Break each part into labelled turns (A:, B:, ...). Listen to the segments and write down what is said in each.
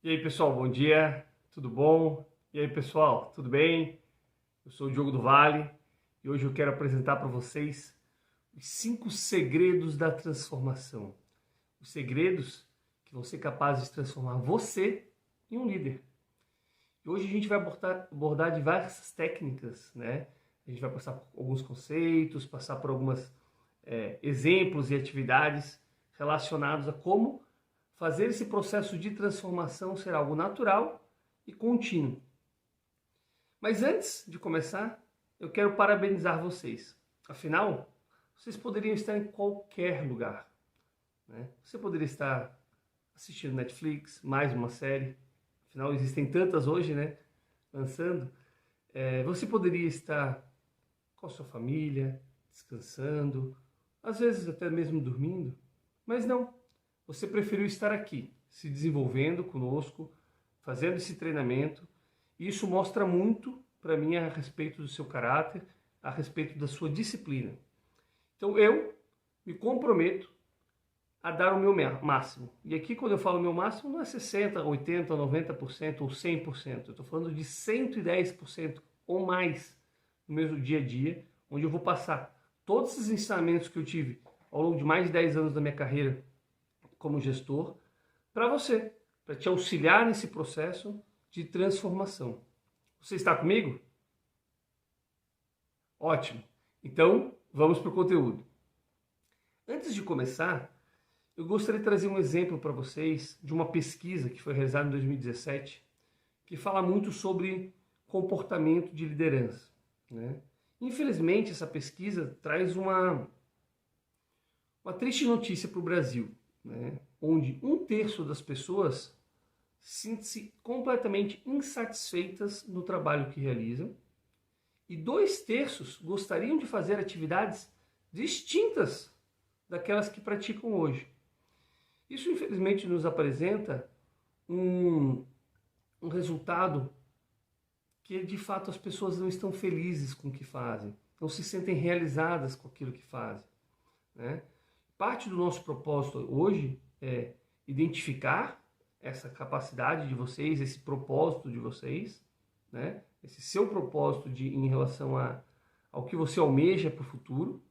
A: E aí, pessoal, bom dia, tudo bom? E aí, pessoal, tudo bem? Eu sou o Diogo do Vale e hoje eu quero apresentar para vocês os 5 segredos da transformação. Os segredos que vão ser capazes de transformar você em um líder. E hoje a gente vai abordar diversas técnicas, né? A gente vai passar por alguns conceitos, passar por alguns exemplos e atividades relacionados a como fazer esse processo de transformação ser algo natural e contínuo. Mas antes de começar, eu quero parabenizar vocês. Afinal, vocês poderiam estar em qualquer lugar, né? Você poderia estar assistindo Netflix, mais uma série. Afinal, existem tantas hoje, né? Lançando. Você poderia estar com a sua família, descansando, às vezes até mesmo dormindo. Mas não. Você preferiu estar aqui, se desenvolvendo conosco, fazendo esse treinamento. E isso mostra muito para mim a respeito do seu caráter, a respeito da sua disciplina. Então eu me comprometo a dar o meu máximo. E aqui quando eu falo meu máximo não é 60%, 80%, 90% ou 100%. Eu estou falando de 110% ou mais no meu dia a dia, onde eu vou passar todos esses ensinamentos que eu tive ao longo de mais de 10 anos da minha carreira como gestor, para você, para te auxiliar nesse processo de transformação. Você está comigo? Ótimo! Então, vamos para o conteúdo. Antes de começar, eu gostaria de trazer um exemplo para vocês de uma pesquisa que foi realizada em 2017, que fala muito sobre comportamento de liderança, né? Infelizmente, essa pesquisa traz uma triste notícia para o Brasil, né? Onde 1/3 das pessoas sentem-se completamente insatisfeitas no trabalho que realizam e 2/3 gostariam de fazer atividades distintas daquelas que praticam hoje. Isso, infelizmente, nos apresenta um resultado que, de fato, as pessoas não estão felizes com o que fazem, não se sentem realizadas com aquilo que fazem, né? Parte do nosso propósito hoje é identificar essa capacidade de vocês, esse propósito de vocês, né? Esse seu propósito em relação ao que você almeja para o futuro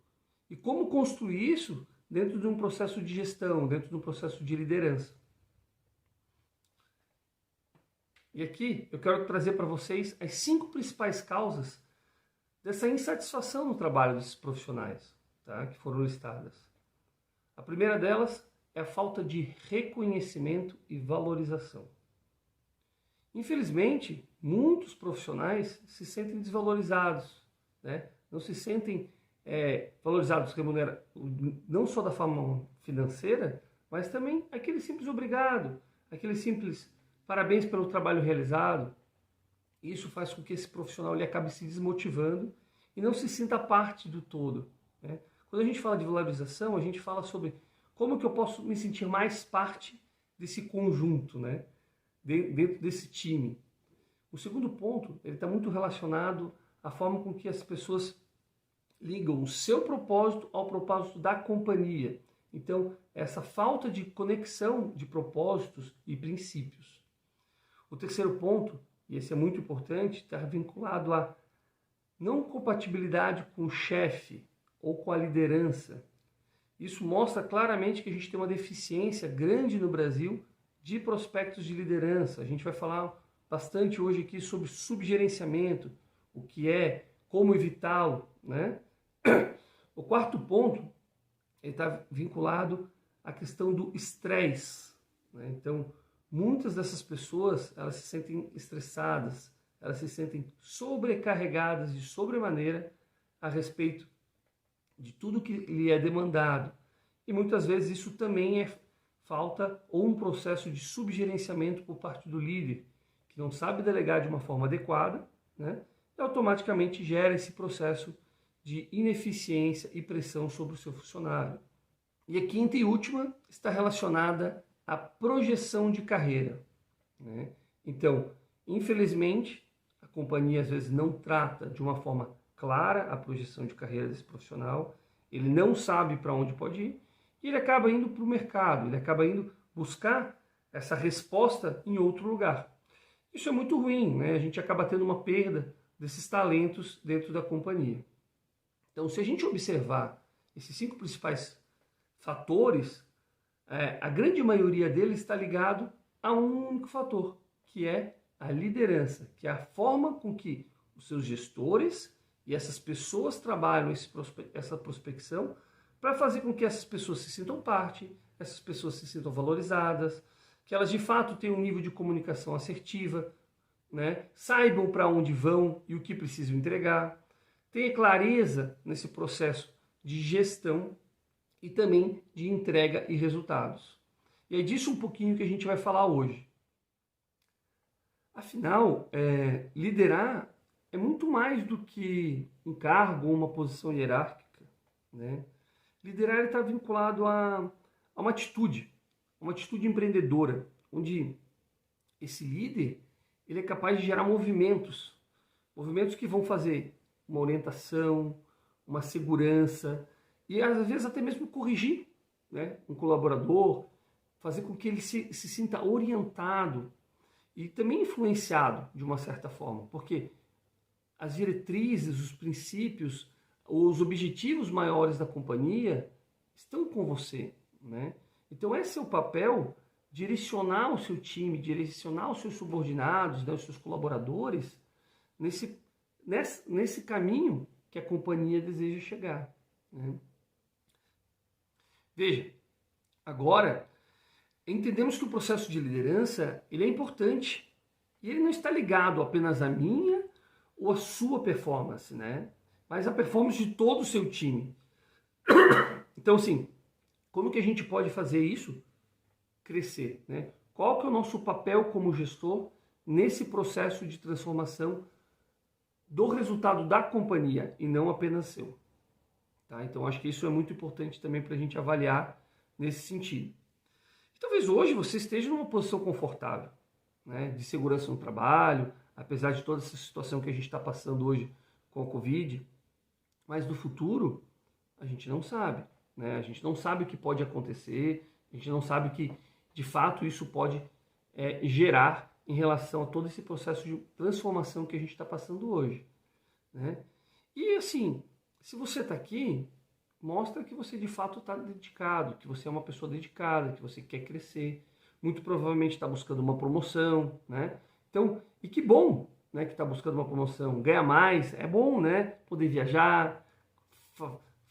A: e como construir isso dentro de um processo de gestão, dentro de um processo de liderança. E aqui eu quero trazer para vocês as 5 principais causas dessa insatisfação no trabalho desses profissionais, tá? Que foram listadas. A primeira delas é a falta de reconhecimento e valorização. Infelizmente, muitos profissionais se sentem desvalorizados, né? Não se sentem valorizados, não só da forma financeira, mas também aquele simples obrigado, aquele simples parabéns pelo trabalho realizado. Isso faz com que esse profissional ele acabe se desmotivando e não se sinta parte do todo, né? Quando a gente fala de valorização, a gente fala sobre como que eu posso me sentir mais parte desse conjunto, né? Dentro desse time. O segundo ponto, ele está muito relacionado à forma com que as pessoas ligam o seu propósito ao propósito da companhia. Então, essa falta de conexão de propósitos e princípios. O terceiro ponto, e esse é muito importante, está vinculado à não compatibilidade com o chefe ou com a liderança. Isso mostra claramente que a gente tem uma deficiência grande no Brasil de prospectos de liderança. A gente vai falar bastante hoje aqui sobre subgerenciamento, o que é, como evitá-lo, né? O quarto ponto está vinculado à questão do estresse, né? Então, muitas dessas pessoas elas se sentem estressadas, elas se sentem sobrecarregadas de sobremaneira a respeito de tudo que lhe é demandado. E muitas vezes isso também é falta ou um processo de subgerenciamento por parte do líder, que não sabe delegar de uma forma adequada, né? E automaticamente gera esse processo de ineficiência e pressão sobre o seu funcionário. E a quinta e última está relacionada à projeção de carreira, né? Então, infelizmente, a companhia às vezes não trata de uma forma clara a projeção de carreira desse profissional, ele não sabe para onde pode ir e ele acaba indo para o mercado, ele acaba indo buscar essa resposta em outro lugar. Isso é muito ruim, né? A gente acaba tendo uma perda desses talentos dentro da companhia. Então, se a gente observar esses 5 principais fatores, a grande maioria deles está ligado a um único fator, que é a liderança, que é a forma com que os seus gestores e essas pessoas trabalham essa prospecção para fazer com que essas pessoas se sintam parte, essas pessoas se sintam valorizadas, que elas de fato tenham um nível de comunicação assertiva, né? Saibam para onde vão e o que precisam entregar, tenha clareza nesse processo de gestão e também de entrega e resultados. E é disso um pouquinho que a gente vai falar hoje. Afinal, liderar é muito mais do que um cargo ou uma posição hierárquica, né? Liderar está vinculado a uma atitude empreendedora, onde esse líder ele é capaz de gerar movimentos que vão fazer uma orientação, uma segurança e às vezes até mesmo corrigir, né, um colaborador, fazer com que ele se sinta orientado e também influenciado de uma certa forma, porque as diretrizes, os princípios, os objetivos maiores da companhia estão com você, né? Então esse é o papel, direcionar o seu time, direcionar os seus subordinados, né, os seus colaboradores nesse caminho que a companhia deseja chegar, né? Veja, agora entendemos que o processo de liderança ele é importante e ele não está ligado apenas à minha ou à sua performance, né? Mas à performance de todo o seu time. Então, assim, como que a gente pode fazer isso crescer, né? Qual que é o nosso papel como gestor nesse processo de transformação do resultado da companhia e não apenas seu? Tá? Então, acho que isso é muito importante também para a gente avaliar nesse sentido. E talvez hoje você esteja numa posição confortável, né, de segurança no trabalho, apesar de toda essa situação que a gente está passando hoje com a Covid, mas no futuro a gente não sabe, né? A gente não sabe o que pode acontecer, a gente não sabe o que de fato isso pode gerar em relação a todo esse processo de transformação que a gente está passando hoje, né? E assim, se você está aqui, mostra que você de fato está dedicado, que você é uma pessoa dedicada, que você quer crescer, muito provavelmente está buscando uma promoção, né? Então, e que bom, né, que está buscando uma promoção, ganha mais, é bom, né? Poder viajar,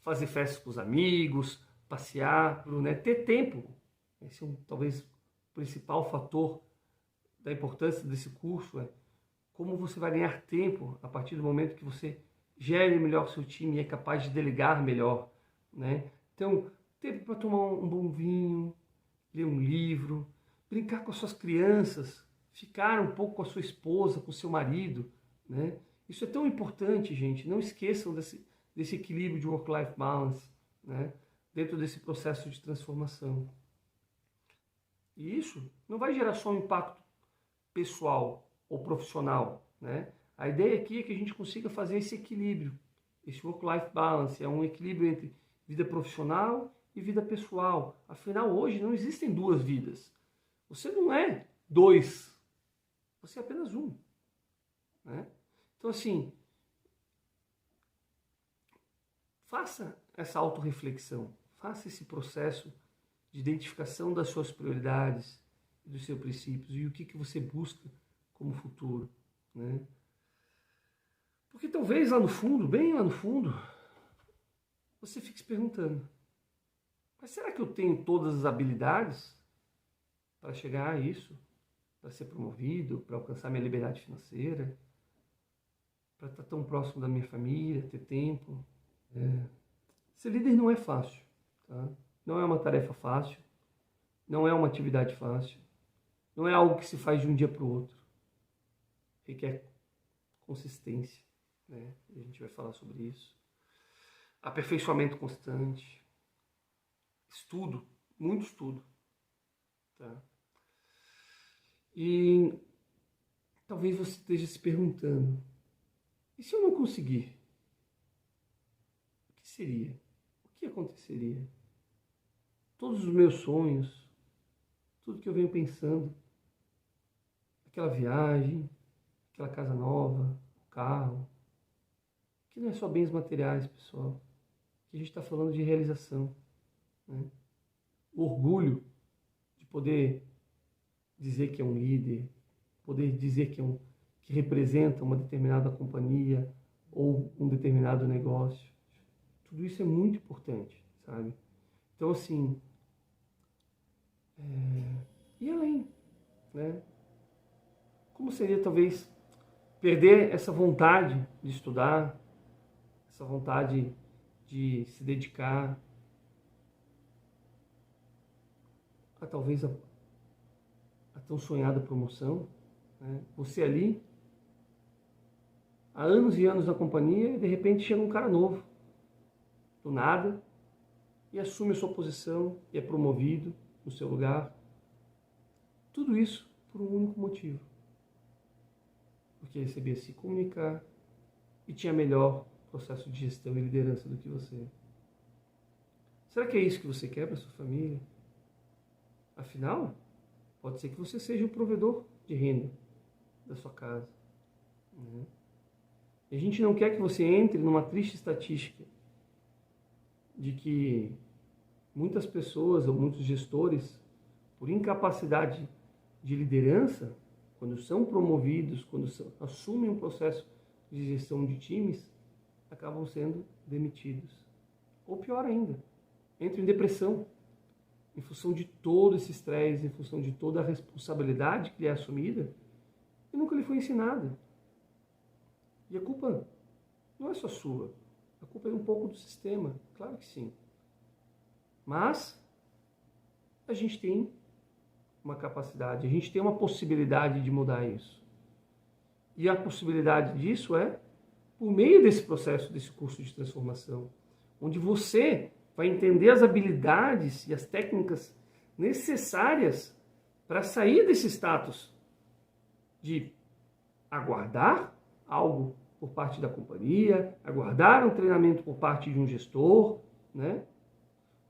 A: fazer festas com os amigos, passear, né? Ter tempo. Esse é talvez o principal fator da importância desse curso, como você vai ganhar tempo a partir do momento que você gere melhor o seu time e é capaz de delegar melhor, né? Então, tempo para tomar um bom vinho, ler um livro, brincar com as suas crianças, ficar um pouco com a sua esposa, com o seu marido, né? Isso é tão importante, gente. Não esqueçam desse equilíbrio de work-life balance, né, dentro desse processo de transformação. E isso não vai gerar só um impacto pessoal ou profissional, né? A ideia aqui é que a gente consiga fazer esse equilíbrio. Esse work-life balance é um equilíbrio entre vida profissional e vida pessoal. Afinal, hoje não existem duas vidas. Você não é dois, você é apenas um, né? Então, assim, faça essa autorreflexão, faça esse processo de identificação das suas prioridades, dos seus princípios e o que você busca como futuro, né? Porque talvez lá no fundo, bem lá no fundo, você fique se perguntando, mas será que eu tenho todas as habilidades para chegar a isso? Para ser promovido, para alcançar minha liberdade financeira, para estar tão próximo da minha família, ter tempo? Ser líder não é fácil, tá? Não é uma tarefa fácil, não é uma atividade fácil, não é algo que se faz de um dia para o outro. Requer consistência, né? A gente vai falar sobre isso. Aperfeiçoamento constante, estudo, muito estudo, tá? E talvez você esteja se perguntando, e se eu não conseguir? O que seria? O que aconteceria? Todos os meus sonhos, tudo que eu venho pensando. Aquela viagem, aquela casa nova, o carro, que não é só bens materiais, pessoal. Que a gente está falando de realização, né? O orgulho de poder dizer que é um líder, poder dizer que representa uma determinada companhia ou um determinado negócio. Tudo isso é muito importante, sabe? Então, assim, e além, né? Como seria, talvez, perder essa vontade de estudar, essa vontade de se dedicar a talvez a tão sonhada promoção, né? Você ali, há anos e anos na companhia, e de repente chega um cara novo, do nada, e assume a sua posição e é promovido no seu lugar. Tudo isso por um único motivo. Porque ele sabia se comunicar e tinha melhor processo de gestão e liderança do que você. Será que é isso que você quer para sua família? Afinal, pode ser que você seja o provedor de renda da sua casa, né? E a gente não quer que você entre numa triste estatística de que muitas pessoas ou muitos gestores, por incapacidade de liderança, quando são promovidos, quando assumem um processo de gestão de times, acabam sendo demitidos. Ou pior ainda, entram em depressão, em função de todo esse estresse, em função de toda a responsabilidade que lhe é assumida e nunca lhe foi ensinada. E a culpa não é só sua, a culpa é um pouco do sistema, claro que sim. Mas a gente tem uma capacidade, a gente tem uma possibilidade de mudar isso. E a possibilidade disso é por meio desse processo, desse curso de transformação, onde você vai entender as habilidades e as técnicas necessárias para sair desse status de aguardar algo por parte da companhia, aguardar um treinamento por parte de um gestor, né?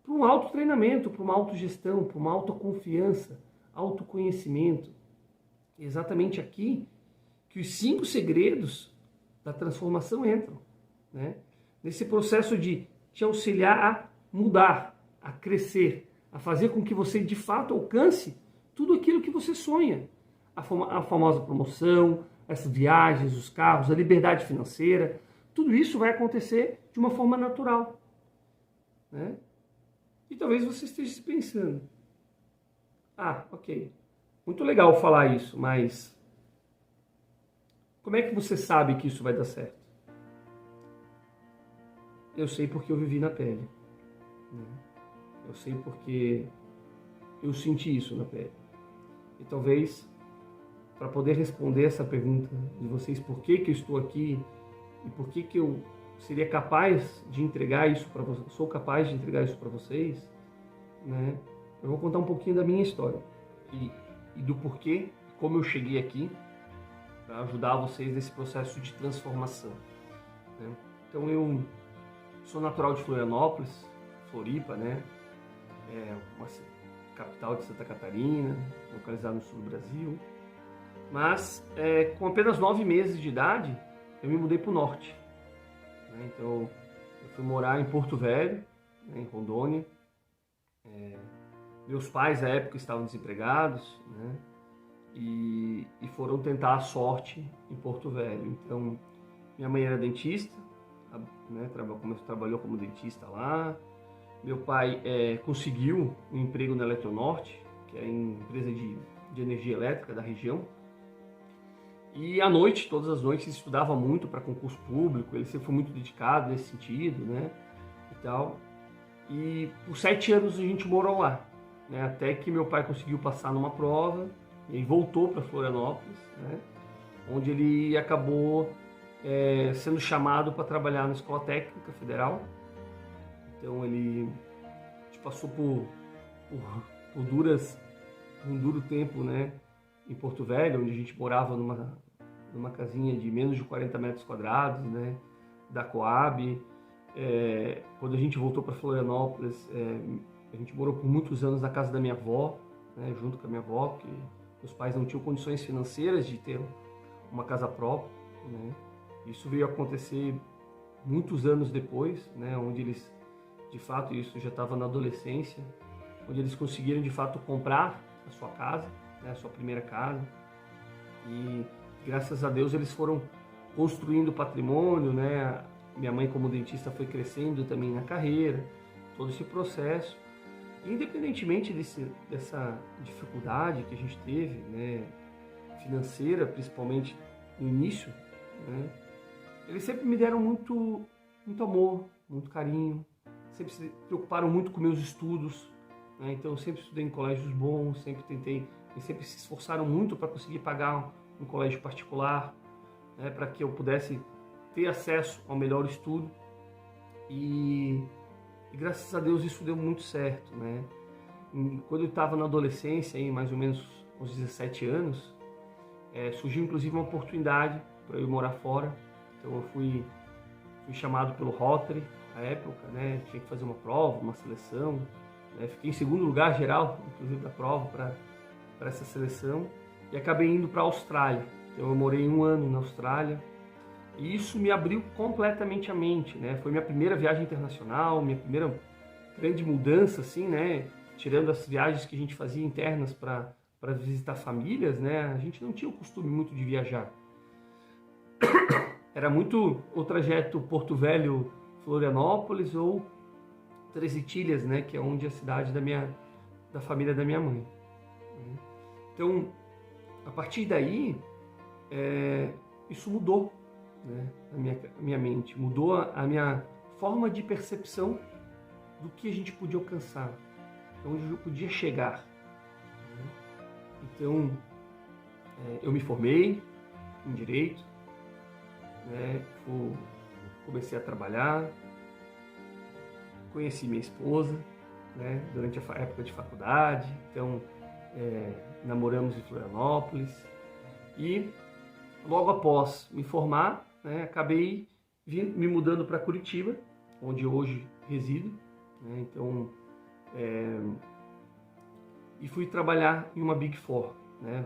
A: Para um autotreinamento, para uma autogestão, para uma autoconfiança, autoconhecimento. É exatamente aqui que os 5 segredos da transformação entram, né? Nesse processo de te auxiliar a mudar, a crescer, a fazer com que você de fato alcance tudo aquilo que você sonha. A famosa promoção, essas viagens, os carros, a liberdade financeira, tudo isso vai acontecer de uma forma natural, né? E talvez você esteja se pensando, ok, muito legal falar isso, mas como é que você sabe que isso vai dar certo? Eu sei porque eu vivi na pele, né? Eu sei porque eu senti isso na pele. E talvez, para poder responder essa pergunta de vocês, por que eu estou aqui e por que eu seria capaz de entregar isso para vocês, sou capaz de entregar isso para vocês, né? Eu vou contar um pouquinho da minha história e do porquê, como eu cheguei aqui para ajudar vocês nesse processo de transformação, né? Então eu sou natural de Florianópolis, Floripa, né? É uma capital de Santa Catarina, localizada no sul do Brasil. Mas com apenas 9 meses de idade, eu me mudei para o norte, né? Então eu fui morar em Porto Velho, né, em Rondônia. Meus pais, à época, estavam desempregados, né? E foram tentar a sorte em Porto Velho. Então, minha mãe era dentista, né? Trabalhou como dentista lá. Meu pai conseguiu um emprego na Eletronorte, que é a empresa de energia elétrica da região. E à noite, todas as noites, ele estudava muito para concurso público, ele sempre foi muito dedicado nesse sentido, né? E tal. E por 7 anos a gente morou lá, né? Até que meu pai conseguiu passar numa prova, e aí voltou para Florianópolis, né? Onde ele acabou sendo chamado para trabalhar na Escola Técnica Federal. Então ele passou por um duro tempo, né, em Porto Velho, onde a gente morava numa casinha de menos de 40 metros quadrados, né, da Coab. Quando a gente voltou para Florianópolis, a gente morou por muitos anos na casa da minha avó, né, junto com a minha avó, porque meus pais não tinham condições financeiras de ter uma casa própria, né? Isso veio a acontecer muitos anos depois, né, onde eles, de fato, isso já estava na adolescência, onde eles conseguiram, de fato, comprar a sua casa, né, a sua primeira casa. E, graças a Deus, eles foram construindo patrimônio, né? Minha mãe, como dentista, foi crescendo também na carreira, todo esse processo. Independentemente dessa dificuldade que a gente teve, né, financeira, principalmente no início, né, eles sempre me deram muito, muito amor, muito carinho, sempre se preocuparam muito com meus estudos, né, então eu sempre estudei em colégios bons, eles sempre se esforçaram muito para conseguir pagar um colégio particular, né, para que eu pudesse ter acesso ao melhor estudo. E graças a Deus isso deu muito certo, né? Quando eu estava na adolescência, aí, mais ou menos aos 17 anos, surgiu inclusive uma oportunidade para eu morar fora. Então eu fui chamado pelo Rotary na época, né? Tinha que fazer uma prova, uma seleção, né? Fiquei em segundo lugar geral, inclusive da prova, para essa seleção, e acabei indo para a Austrália. Então eu morei 1 ano na Austrália. E isso me abriu completamente a mente, né? Foi minha primeira viagem internacional, minha primeira grande mudança, assim, né? Tirando as viagens que a gente fazia internas para visitar famílias, né? A gente não tinha o costume muito de viajar. Era muito o trajeto Porto Velho, Florianópolis ou Três Itilhas, né? Que é onde é a cidade da família da minha mãe. Então, a partir daí, isso mudou, né, a minha mente, mudou a minha forma de percepção do que a gente podia alcançar, onde eu podia chegar. Então, eu me formei em Direito, né, comecei a trabalhar, conheci minha esposa, né, durante a época de faculdade, então namoramos em Florianópolis e logo após me formar, né, acabei me mudando para Curitiba, onde hoje resido, né, então, e fui trabalhar em uma Big Four, né,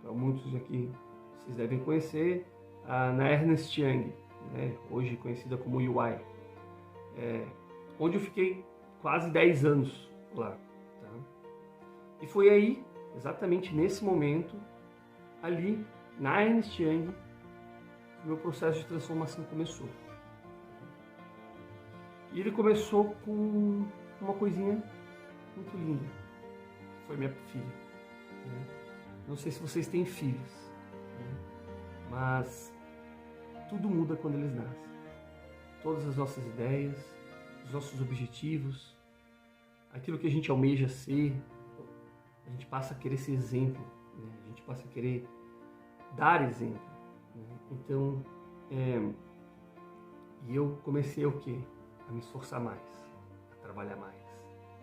A: muitos aqui vocês devem conhecer, na Ernst Young, né, hoje conhecida como UI, onde eu fiquei quase 10 anos lá. Tá? E foi aí, exatamente nesse momento, ali na Ernst Young, o meu processo de transformação começou. E ele começou com uma coisinha muito linda, que foi minha filha. Né? Não sei se vocês têm filhos, né? Mas tudo muda quando eles nascem. Todas as nossas ideias, os nossos objetivos, aquilo que a gente almeja ser, a gente passa a querer ser exemplo, né? A gente passa a querer dar exemplo. Né? Então, e eu comecei o quê? A me esforçar mais, a trabalhar mais,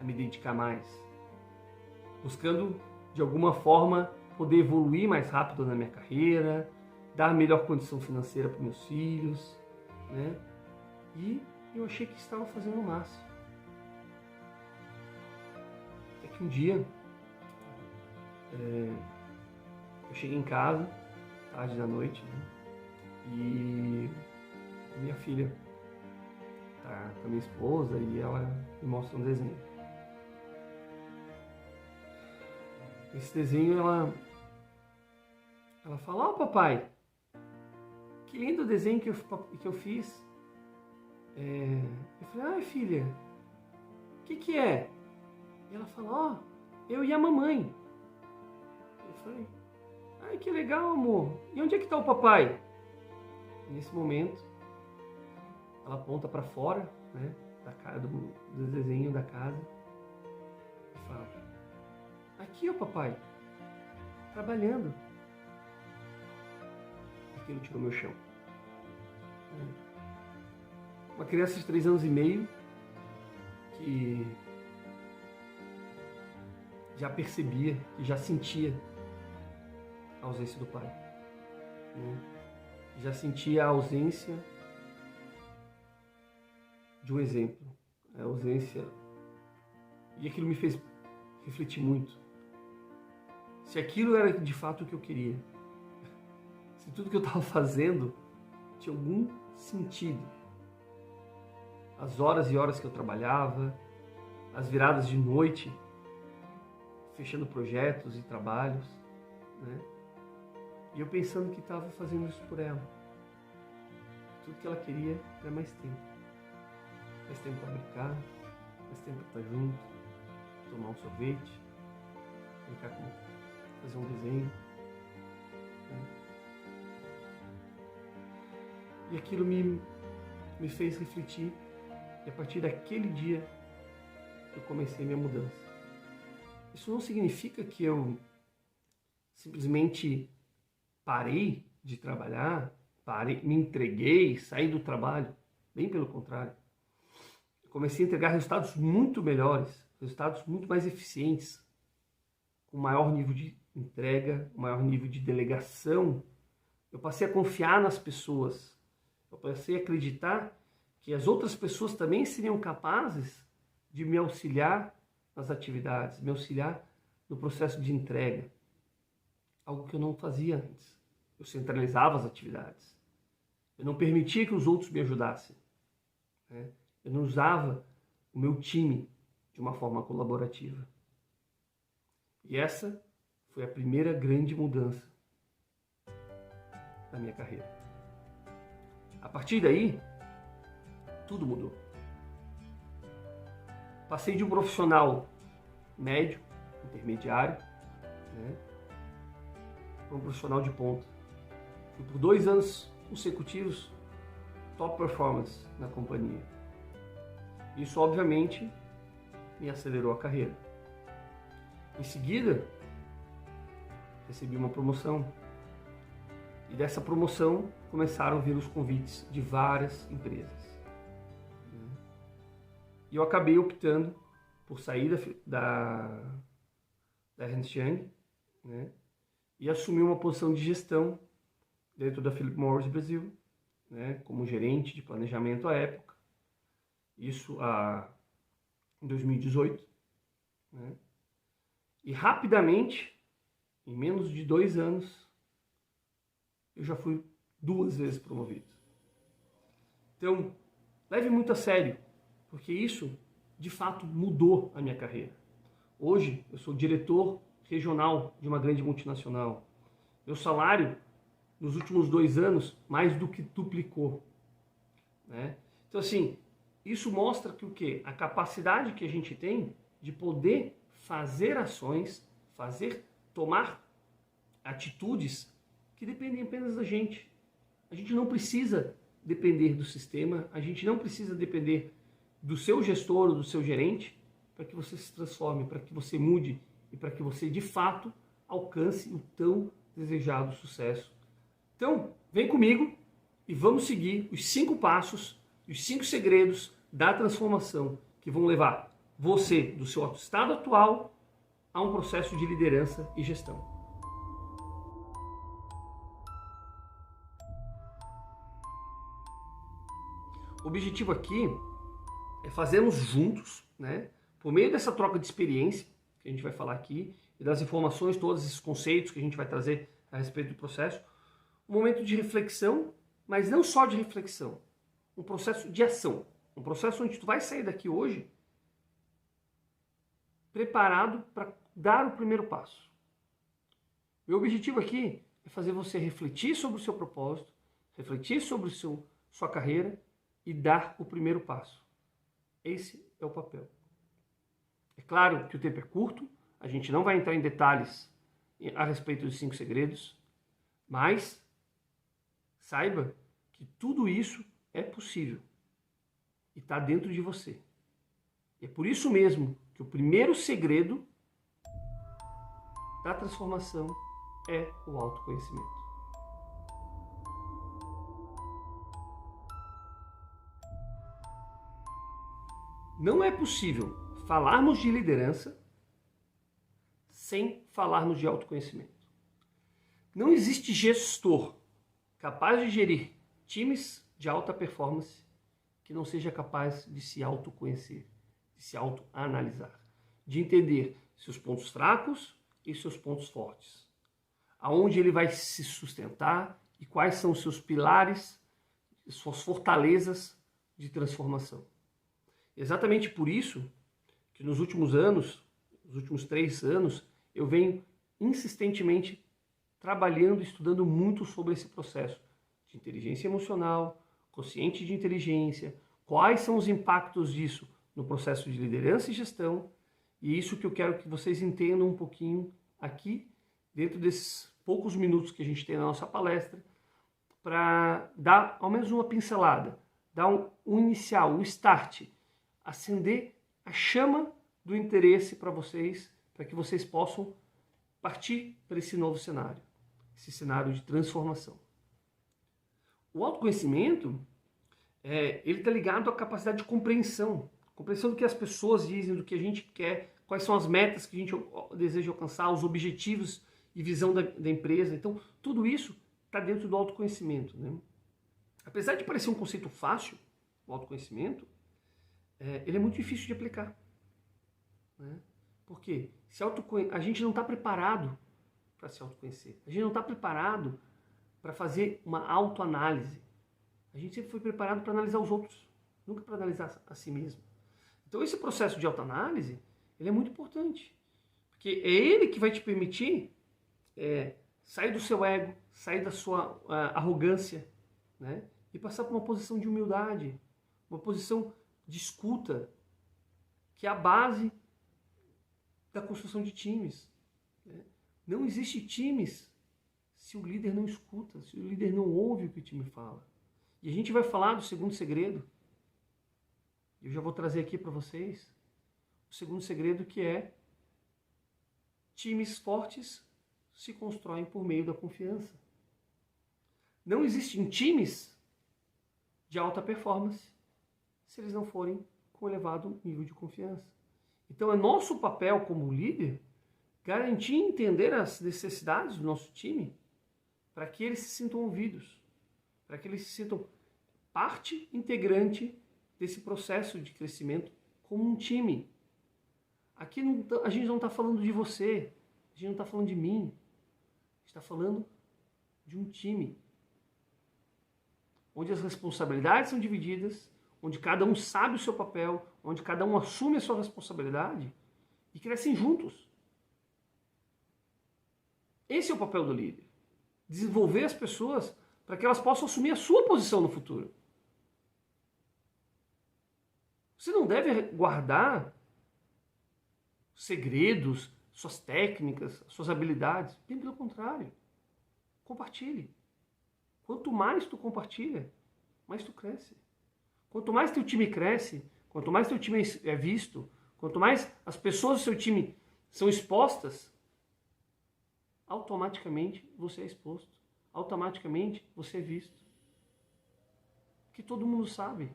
A: a me dedicar mais, buscando, de alguma forma, poder evoluir mais rápido na minha carreira, dar a melhor condição financeira para meus filhos, né? E eu achei que estava fazendo o máximo. Até que um dia, eu cheguei em casa, tarde da noite, né? E minha filha tá com a minha esposa e ela me mostra um desenho. Esse desenho, ela fala: "Ó, papai, que lindo desenho que eu fiz." Eu falei: "Ai, filha, o que é?" E ela fala: "Ó, eu e a mamãe." Eu falei: "Ai, que legal, amor. E onde é que está o papai?" E nesse momento, ela aponta para fora, né, do desenho da casa e fala: "Aqui, ó, papai, trabalhando." Aquilo tirou meu chão. Uma criança de 3 anos e meio que já percebia, que já sentia a ausência do pai, né? Já sentia a ausência de um exemplo, a ausência, e aquilo me fez refletir muito, se aquilo era de fato o que eu queria, se tudo que eu estava fazendo tinha algum sentido. As horas e horas que eu trabalhava, as viradas de noite, fechando projetos e trabalhos, né? E eu pensando que estava fazendo isso por ela. Tudo que ela queria era mais tempo. Mais tempo para brincar, mais tempo para estar junto, tomar um sorvete, brincar com, fazer um desenho, né? E aquilo me fez refletir, e a partir daquele dia eu comecei minha mudança. Isso não significa que eu simplesmente parei de trabalhar, me entreguei, saí do trabalho. Bem pelo contrário. Eu comecei a entregar resultados muito melhores, resultados muito mais eficientes, com maior nível de entrega, maior nível de delegação. Eu passei a confiar nas pessoas. Eu passei a acreditar que as outras pessoas também seriam capazes de me auxiliar nas atividades, me auxiliar no processo de entrega. Algo que eu não fazia antes. Eu centralizava as atividades. Eu não permitia que os outros me ajudassem, né? Eu não usava o meu time de uma forma colaborativa. E essa foi a primeira grande mudança da minha carreira. A partir daí, tudo mudou. Passei de um profissional médio, intermediário, né, para um profissional de ponta. Fui por 2 anos consecutivos top performance na companhia. Isso, obviamente, me acelerou a carreira. Em seguida, recebi uma promoção. E dessa promoção começaram a vir os convites de várias empresas. E eu acabei optando por sair da Ernst Young, né, e assumir uma posição de gestão dentro da Philip Morris Brasil, né, como gerente de planejamento à época. Isso em 2018. Né, e rapidamente, em menos de 2 anos, eu já fui 2 vezes promovido. Então, leve muito a sério, porque isso, de fato, mudou a minha carreira. Hoje, eu sou diretor regional de uma grande multinacional. Meu salário, nos últimos 2 anos, mais do que duplicou, né? Então, assim, isso mostra que o quê? A capacidade que a gente tem de poder fazer ações, tomar atitudes que dependem apenas da gente. A gente não precisa depender do sistema, a gente não precisa depender do seu gestor ou do seu gerente para que você se transforme, para que você mude e para que você, de fato, alcance o tão desejado sucesso. Então, vem comigo e vamos seguir os 5 passos, os 5 segredos da transformação que vão levar você do seu estado atual a um processo de liderança e gestão. O objetivo aqui é fazermos juntos, né, por meio dessa troca de experiência que a gente vai falar aqui e das informações, todos esses conceitos que a gente vai trazer a respeito do processo, um momento de reflexão, mas não só de reflexão, um processo de ação, um processo onde tu vai sair daqui hoje preparado para dar o primeiro passo. Meu objetivo aqui é fazer você refletir sobre o seu propósito, refletir sobre sua carreira e dar o primeiro passo. Esse é o papel. É claro que o tempo é curto, a gente não vai entrar em detalhes a respeito dos 5 segredos, mas saiba que tudo isso é possível e está dentro de você. E é por isso mesmo que o primeiro segredo da transformação é o autoconhecimento. Não é possível falarmos de liderança sem falarmos de autoconhecimento. Não existe gestor capaz de gerir times de alta performance que não seja capaz de se autoconhecer, de se autoanalisar, de entender seus pontos fracos e seus pontos fortes, aonde ele vai se sustentar e quais são os seus pilares, suas fortalezas de transformação. Exatamente por isso que nos últimos anos, nos últimos 3 anos, eu venho insistentemente trabalhando e estudando muito sobre esse processo de inteligência emocional, consciente de inteligência, quais são os impactos disso no processo de liderança e gestão, e isso que eu quero que vocês entendam um pouquinho aqui, dentro desses poucos minutos que a gente tem na nossa palestra, para dar ao menos uma pincelada, dar um inicial, um start, acender a chama do interesse para vocês, para que vocês possam partir para esse novo cenário, esse cenário de transformação. O autoconhecimento, ele está ligado à capacidade de compreensão do que as pessoas dizem, do que a gente quer, quais são as metas que a gente deseja alcançar, os objetivos e visão da empresa. Então, tudo isso está dentro do autoconhecimento, né? Apesar de parecer um conceito fácil, o autoconhecimento, ele é muito difícil de aplicar, né? Por quê? A gente não está preparado para se autoconhecer. A gente não está preparado para fazer uma autoanálise. A gente sempre foi preparado para analisar os outros, nunca para analisar a si mesmo. Então esse processo de autoanálise, ele é muito importante, porque é ele que vai te permitir sair do seu ego, sair da sua arrogância, né? E passar por uma posição de humildade, uma posição de escuta, que é a base da construção de times, né? Não existe times se o líder não escuta, se o líder não ouve o que o time fala. E a gente vai falar do segundo segredo. Eu já vou trazer aqui para vocês o segundo segredo, que é: times fortes se constroem por meio da confiança. Não existem times de alta performance se eles não forem com elevado nível de confiança. Então é nosso papel como líder garantir e entender as necessidades do nosso time para que eles se sintam ouvidos, para que eles se sintam parte integrante desse processo de crescimento como um time. Aqui a gente não está falando de você, a gente não está falando de mim, a gente está falando de um time, onde as responsabilidades são divididas, onde cada um sabe o seu papel, onde cada um assume a sua responsabilidade e crescem juntos. Esse é o papel do líder. Desenvolver as pessoas para que elas possam assumir a sua posição no futuro. Você não deve guardar segredos, suas técnicas, suas habilidades. Bem pelo contrário. Compartilhe. Quanto mais tu compartilha, mais tu cresce. Quanto mais teu time cresce, quanto mais teu time é visto, quanto mais as pessoas do seu time são expostas, automaticamente você é exposto. Automaticamente você é visto. Porque todo mundo sabe.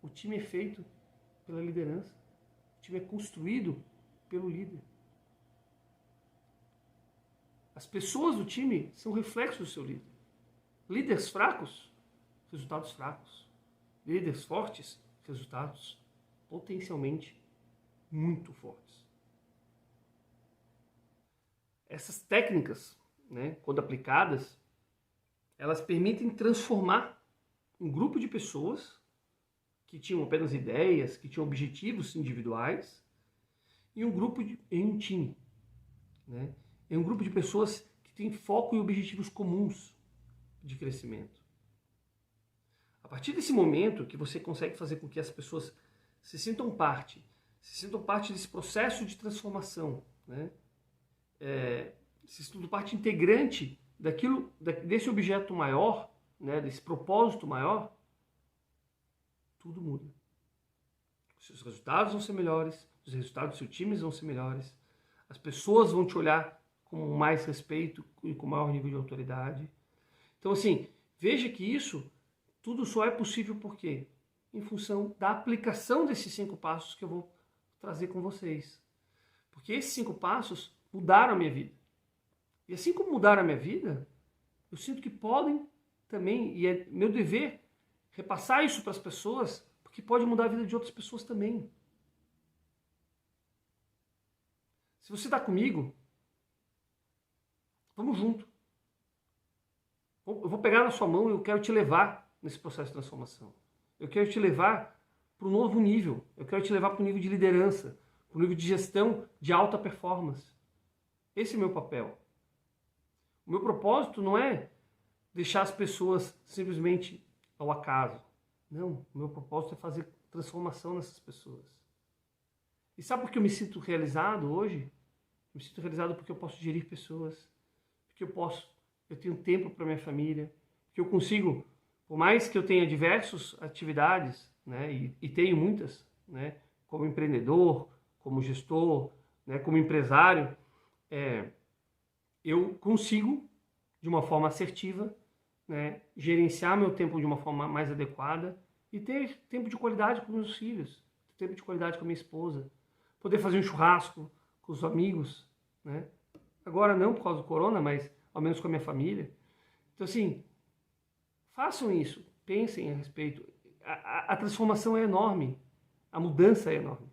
A: O time é feito pela liderança. O time é construído pelo líder. As pessoas do time são reflexos do seu líder. Líderes fracos, resultados fracos. Líderes fortes, resultados potencialmente muito fortes. Essas técnicas, né, quando aplicadas, elas permitem transformar um grupo de pessoas que tinham apenas ideias, que tinham objetivos individuais, em um time, né? Em um grupo de pessoas que têm foco e objetivos comuns de crescimento. A partir desse momento que você consegue fazer com que as pessoas se sintam parte desse processo de transformação, né? Se sintam parte integrante desse objeto maior, né? Desse propósito maior, tudo muda. Os seus resultados vão ser melhores, os resultados do seu time vão ser melhores, as pessoas vão te olhar com mais respeito e com maior nível de autoridade. Então, assim, veja que isso tudo só é possível por quê? Em função da aplicação desses 5 passos que eu vou trazer com vocês. Porque esses 5 passos mudaram a minha vida. E assim como mudaram a minha vida, eu sinto que podem também, e é meu dever, repassar isso para as pessoas, porque pode mudar a vida de outras pessoas também. Se você está comigo, vamos junto. Eu vou pegar na sua mão e eu quero te levar nesse processo de transformação. Eu quero te levar para um novo nível. Eu quero te levar para um nível de liderança, para um nível de gestão de alta performance. Esse é o meu papel. O meu propósito não é deixar as pessoas simplesmente ao acaso. Não, o meu propósito é fazer transformação nessas pessoas. E sabe por que eu me sinto realizado hoje? Eu me sinto realizado porque eu posso gerir pessoas, porque eu tenho tempo para minha família, que eu consigo, por mais que eu tenha diversas atividades, né, e tenho muitas, né, como empreendedor, como gestor, né, como empresário, eu consigo, de uma forma assertiva, né, gerenciar meu tempo de uma forma mais adequada e ter tempo de qualidade com meus filhos, tempo de qualidade com a minha esposa, poder fazer um churrasco com os amigos, né? Agora não por causa do corona, mas ao menos com a minha família. Então assim, façam isso, pensem a respeito. A transformação é enorme, a mudança é enorme.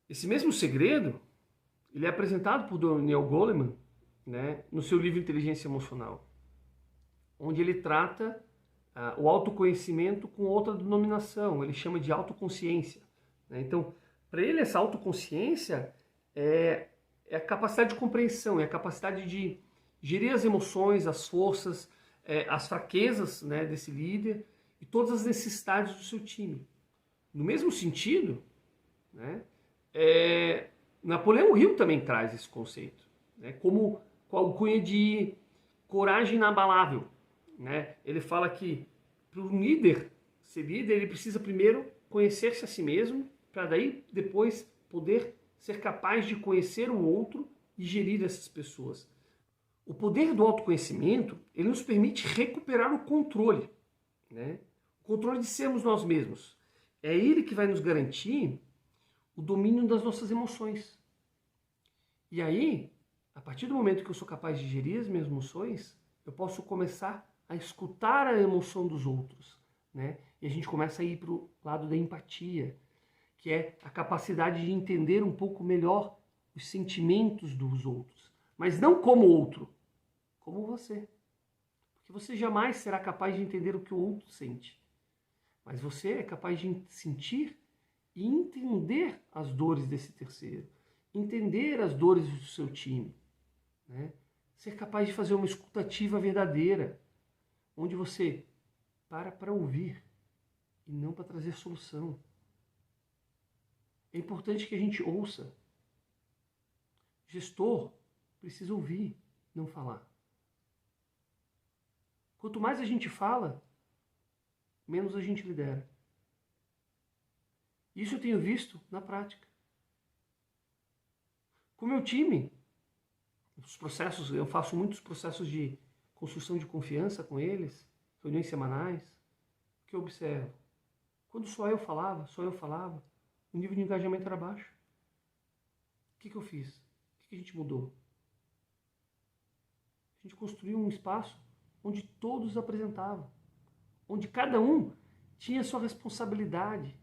A: Esse mesmo segredo, ele é apresentado por Daniel Goleman, né, no seu livro Inteligência Emocional, onde ele trata o autoconhecimento com outra denominação, ele chama de autoconsciência. Né? Então, para ele, essa autoconsciência é a capacidade de compreensão, é a capacidade de gerir as emoções, as forças, as fraquezas, né, desse líder e todas as necessidades do seu time. No mesmo sentido, né, Napoleão Hill também traz esse conceito, né, como com a alcunha de coragem inabalável. Né? Ele fala que para um líder ser líder, ele precisa primeiro conhecer-se a si mesmo, para daí depois poder ser capaz de conhecer o outro e gerir essas pessoas. O poder do autoconhecimento, ele nos permite recuperar o controle, né? O controle de sermos nós mesmos. É ele que vai nos garantir o domínio das nossas emoções. E aí, a partir do momento que eu sou capaz de gerir as minhas emoções, eu posso começar a escutar a emoção dos outros, né? E a gente começa a ir para o lado da empatia, que é a capacidade de entender um pouco melhor os sentimentos dos outros, mas não como outro, como você. Porque você jamais será capaz de entender o que o outro sente, mas você é capaz de sentir e entender as dores desse terceiro, entender as dores do seu time, né? Ser capaz de fazer uma escutativa verdadeira, onde você para ouvir e não para trazer solução. É importante que a gente ouça. Gestor precisa ouvir, não falar. Quanto mais a gente fala, menos a gente lidera. Isso eu tenho visto na prática. Com o meu time, os processos, eu faço muitos processos de construção de confiança com eles, reuniões semanais. O que eu observo? Quando só eu falava, o nível de engajamento era baixo. O que eu fiz? O que a gente mudou? A gente construiu um espaço onde todos apresentavam, onde cada um tinha sua responsabilidade.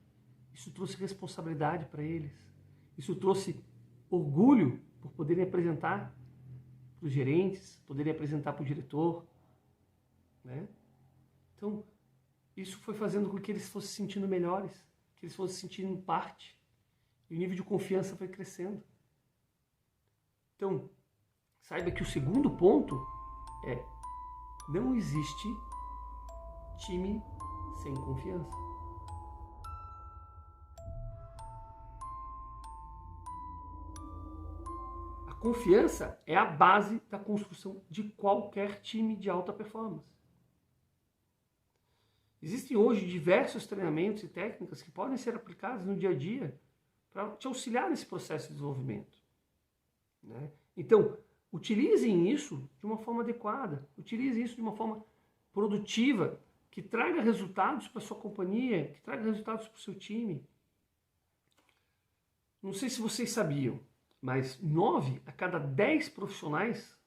A: Isso trouxe responsabilidade para eles. Isso trouxe orgulho por poderem apresentar para os gerentes, poderem apresentar para o diretor, né? Então, isso foi fazendo com que eles fossem se sentindo melhores, que eles fossem se sentindo parte. E o nível de confiança foi crescendo. Então, saiba que o segundo ponto é: não existe time sem confiança. A confiança é a base da construção de qualquer time de alta performance. Existem hoje diversos treinamentos e técnicas que podem ser aplicadas no dia a dia para te auxiliar nesse processo de desenvolvimento, né? Então, utilizem isso de uma forma adequada, utilizem isso de uma forma produtiva, que traga resultados para a sua companhia, que traga resultados para o seu time. Não sei se vocês sabiam, mas 9 a cada 10 profissionais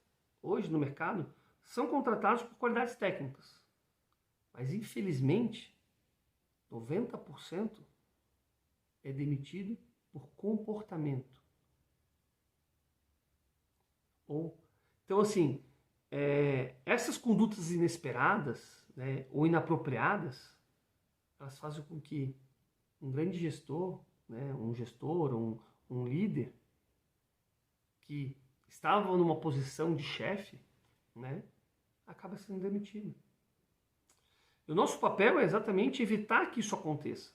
A: hoje no mercado são contratados por qualidades técnicas. Mas, infelizmente, 90% é demitido por comportamento. Então, assim, essas condutas inesperadas, né, ou inapropriadas, elas fazem com que um grande gestor, né, um gestor, um líder, que estava numa posição de chefe, né, acaba sendo demitido. E o nosso papel é exatamente evitar que isso aconteça.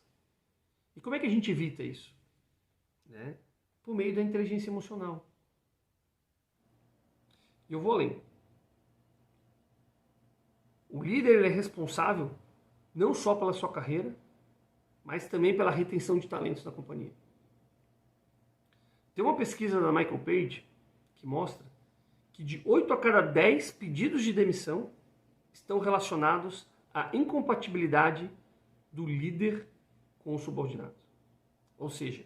A: E como é que a gente evita isso? Né? Por meio da inteligência emocional. E eu vou além. O líder ele é responsável não só pela sua carreira, mas também pela retenção de talentos na companhia. Tem uma pesquisa da Michael Page que mostra que de 8 a cada 10 pedidos de demissão estão relacionados à incompatibilidade do líder com os subordinados. Ou seja,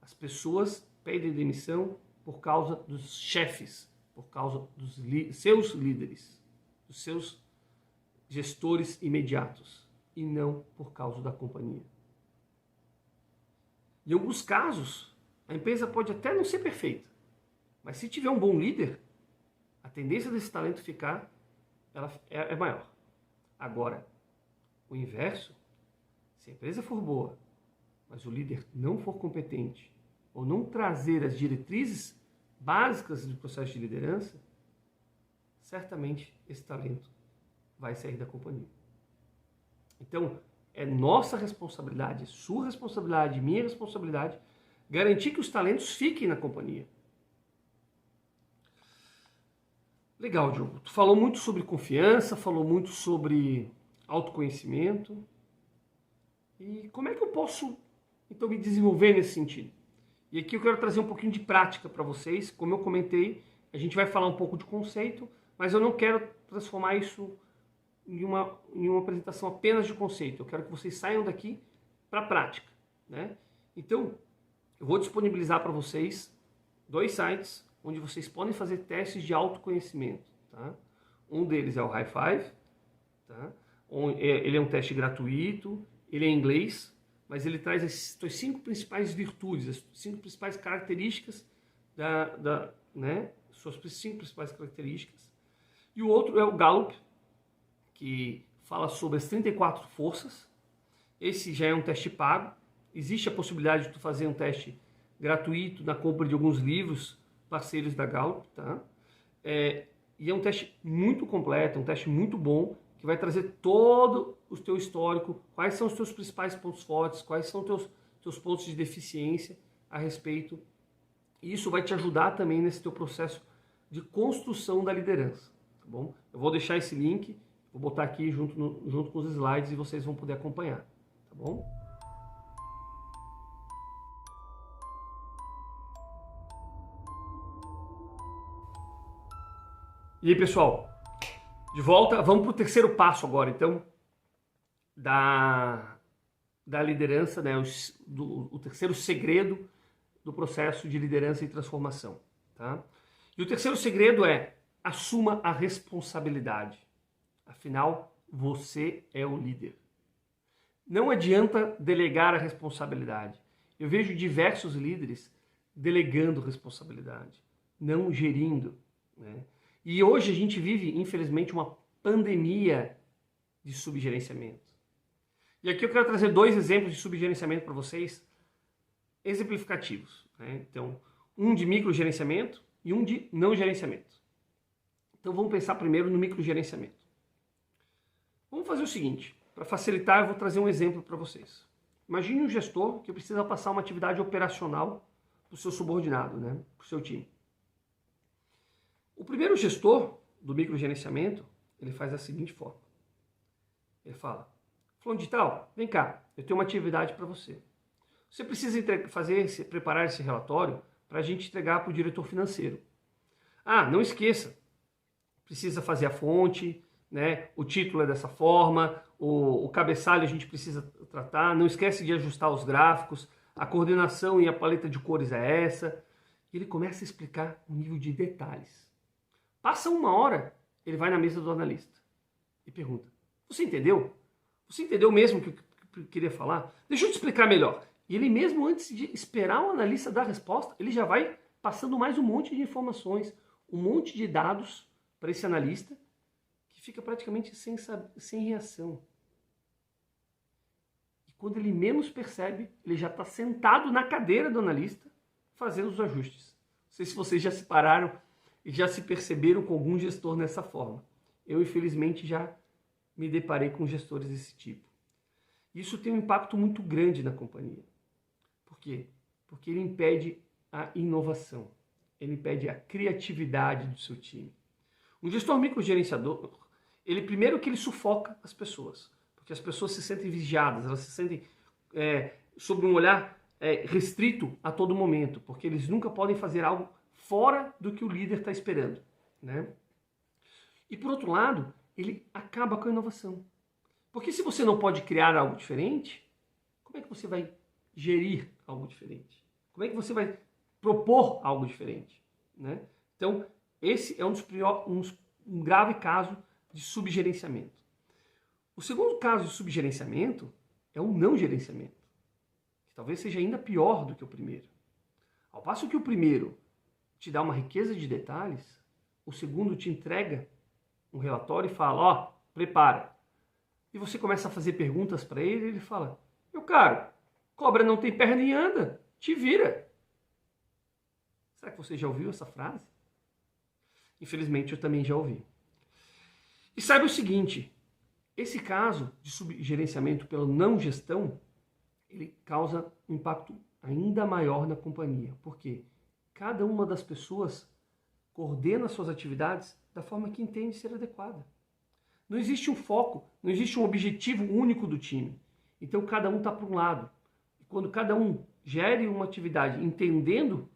A: as pessoas pedem demissão por causa dos chefes, por causa dos seus líderes, dos seus gestores imediatos, e não por causa da companhia. Em alguns casos, a empresa pode até não ser perfeita, mas se tiver um bom líder, a tendência desse talento ficar é maior. Agora, o inverso, se a empresa for boa, mas o líder não for competente, ou não trazer as diretrizes básicas do processo de liderança, certamente esse talento vai sair da companhia. Então, é nossa responsabilidade, sua responsabilidade, minha responsabilidade, garantir que os talentos fiquem na companhia. Legal, Diogo. Tu falou muito sobre confiança, falou muito sobre autoconhecimento. E como é que eu posso, então, me desenvolver nesse sentido? E aqui eu quero trazer um pouquinho de prática para vocês. Como eu comentei, a gente vai falar um pouco de conceito, mas eu não quero transformar isso em uma apresentação apenas de conceito. Eu quero que vocês saiam daqui para a prática, né? Então, eu vou disponibilizar para vocês 2 sites onde vocês podem fazer testes de autoconhecimento. Tá? Um deles é o High Five. Tá? Ele é um teste gratuito, ele é em inglês, mas ele traz as 5 principais virtudes, as 5 principais características, né? Suas 5 principais características. E o outro é o Gallup, que fala sobre as 34 forças. Esse já é um teste pago. Existe a possibilidade de tu fazer um teste gratuito na compra de alguns livros parceiros da Gallup, tá? E é um teste muito completo, um teste muito bom, que vai trazer todo o teu histórico, quais são os teus principais pontos fortes, quais são os teus pontos de deficiência a respeito. E isso vai te ajudar também nesse teu processo de construção da liderança, tá bom? Eu vou deixar esse link, vou botar aqui junto com os slides e vocês vão poder acompanhar, tá bom? E aí, pessoal, de volta, vamos para o terceiro passo agora, então, da liderança, né? O terceiro segredo do processo de liderança e transformação, tá? E o terceiro segredo é: assuma a responsabilidade. Afinal, você é o líder. Não adianta delegar a responsabilidade. Eu vejo diversos líderes delegando responsabilidade, não gerindo, né? E hoje a gente vive, infelizmente, uma pandemia de subgerenciamento. E aqui eu quero trazer 2 exemplos de subgerenciamento para vocês, exemplificativos, né? Então, um de microgerenciamento e um de não gerenciamento. Então vamos pensar primeiro no microgerenciamento. Vamos fazer o seguinte, para facilitar eu vou trazer um exemplo para vocês. Imagine um gestor que precisa passar uma atividade operacional para o seu subordinado, né? Para o seu time. O primeiro gestor do microgerenciamento, ele faz da seguinte forma. Ele fala: fulano de tal, vem cá, eu tenho uma atividade para você. Você precisa preparar esse relatório para a gente entregar para o diretor financeiro. Ah, não esqueça, precisa fazer a fonte, né? O título é dessa forma, o cabeçalho a gente precisa tratar, não esquece de ajustar os gráficos, a coordenação e a paleta de cores é essa. E ele começa a explicar o nível de detalhes. Passa 1 hora, ele vai na mesa do analista e pergunta: você entendeu? Você entendeu mesmo o que eu queria falar? Deixa eu te explicar melhor. E ele mesmo, antes de esperar o analista dar a resposta, ele já vai passando mais um monte de informações, um monte de dados para esse analista que fica praticamente sem reação. E quando ele menos percebe, ele já está sentado na cadeira do analista fazendo os ajustes. Não sei se vocês já se pararam e já se perceberam com algum gestor nessa forma. Eu, infelizmente, já me deparei com gestores desse tipo. Isso tem um impacto muito grande na companhia. Por quê? Porque ele impede a inovação, ele impede a criatividade do seu time. Um gestor microgerenciador, ele primeiro que ele sufoca as pessoas, porque as pessoas se sentem vigiadas, elas se sentem sob um olhar restrito a todo momento, porque eles nunca podem fazer algo fora do que o líder está esperando, né? E por outro lado, ele acaba com a inovação. Porque se você não pode criar algo diferente, como é que você vai gerir algo diferente? Como é que você vai propor algo diferente, né? Então, esse é um grave caso de subgerenciamento. O segundo caso de subgerenciamento é o não gerenciamento, que talvez seja ainda pior do que o primeiro. Ao passo que o primeiro te dá uma riqueza de detalhes, o segundo te entrega um relatório e fala, ó, prepara. E você começa a fazer perguntas para ele e ele fala, meu caro, cobra não tem perna nem anda, te vira. Será que você já ouviu essa frase? Infelizmente eu também já ouvi. E saiba o seguinte, esse caso de subgerenciamento pela não gestão, ele causa um impacto ainda maior na companhia. Por quê? Cada uma das pessoas coordena suas atividades da forma que entende ser adequada. Não existe um foco, não existe um objetivo único do time. Então cada um está para um lado. E quando cada um gere uma atividade entendendo,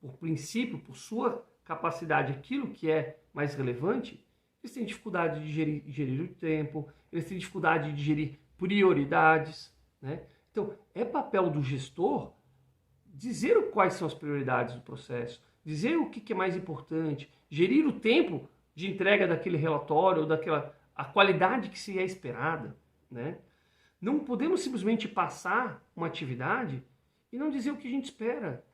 A: por princípio, por sua capacidade, aquilo que é mais relevante, eles têm dificuldade de gerir o tempo, eles têm dificuldade de gerir prioridades, né? Então, é papel do gestor dizer quais são as prioridades do processo, dizer o que é mais importante, gerir o tempo de entrega daquele relatório ou a qualidade que se é esperada, né? Não podemos simplesmente passar uma atividade e não dizer o que a gente espera.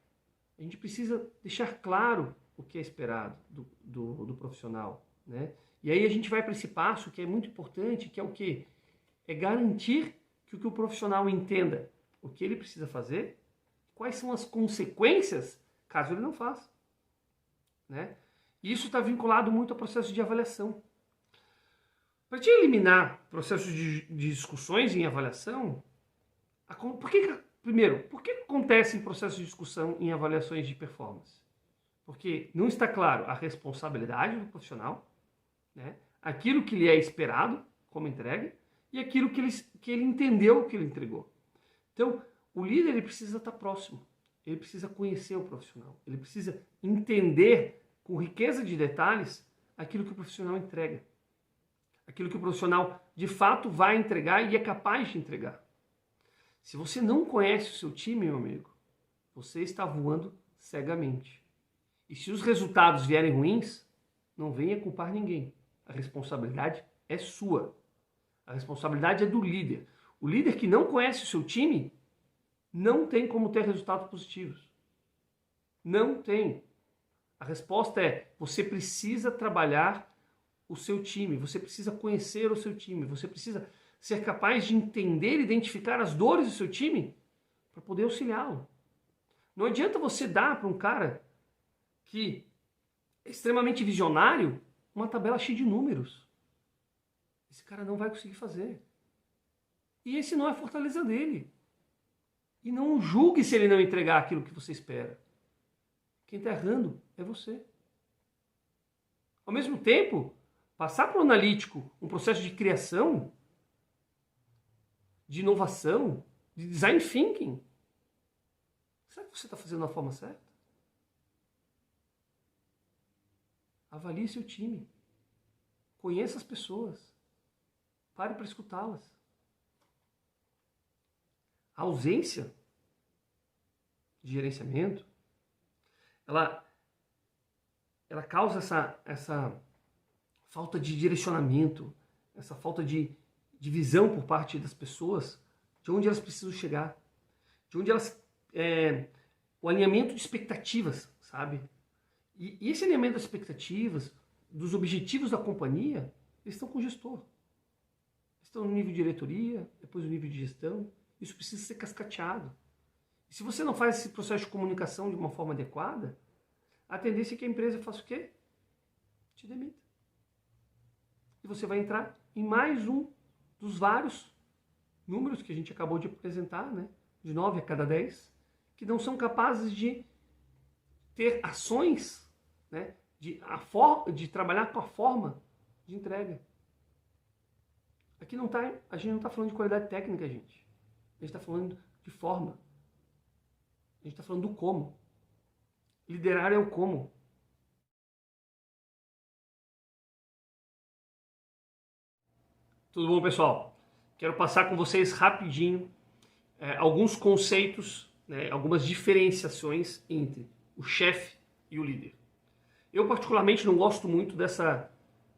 A: A gente precisa deixar claro o que é esperado do profissional, né? E aí a gente vai para esse passo que é muito importante, que é o quê? É garantir que o profissional entenda o que ele precisa fazer, quais são as consequências caso ele não faça, né? E isso está vinculado muito ao processo de avaliação. Para te eliminar processos de discussões em avaliação, primeiro, por que acontece em processos de discussão em avaliações de performance? Porque não está claro a responsabilidade do profissional, né? Aquilo que lhe é esperado como entrega e aquilo que ele entendeu que ele entregou. Então, o líder ele precisa estar próximo, ele precisa conhecer o profissional, ele precisa entender com riqueza de detalhes aquilo que o profissional entrega, aquilo que o profissional de fato vai entregar e é capaz de entregar. Se você não conhece o seu time, meu amigo, você está voando cegamente. E se os resultados vierem ruins, não venha culpar ninguém. A responsabilidade é sua. A responsabilidade é do líder. O líder que não conhece o seu time não tem como ter resultados positivos. Não tem. A resposta é: você precisa trabalhar o seu time, você precisa conhecer o seu time, você precisa ser capaz de entender e identificar as dores do seu time para poder auxiliá-lo. Não adianta você dar para um cara que é extremamente visionário uma tabela cheia de números. Esse cara não vai conseguir fazer. E esse não é a fortaleza dele. E não julgue se ele não entregar aquilo que você espera. Quem está errando é você. Ao mesmo tempo, passar para o analítico um processo de criação, de inovação, de design thinking. Será que você está fazendo da forma certa? Avalie seu time. Conheça as pessoas. Pare para escutá-las. A ausência de gerenciamento, ela causa essa falta de direcionamento, essa falta de visão por parte das pessoas de onde elas precisam chegar, de onde elas... o alinhamento de expectativas, sabe? E esse alinhamento das expectativas, dos objetivos da companhia, eles estão com o gestor. Estão no nível de diretoria, depois no nível de gestão. Isso precisa ser cascateado. E se você não faz esse processo de comunicação de uma forma adequada, a tendência é que a empresa faça o quê? Te demita. E você vai entrar em mais um dos vários números que a gente acabou de apresentar, né? De 9 a cada 10, que não são capazes de ter ações, né? De trabalhar com a forma de entrega. Aqui a gente não está falando de qualidade técnica, gente. A gente está falando de forma. A gente está falando do como. Liderar é o como. Tudo bom, pessoal? Quero passar com vocês rapidinho alguns conceitos, né, algumas diferenciações entre o chefe e o líder. Eu particularmente não gosto muito dessa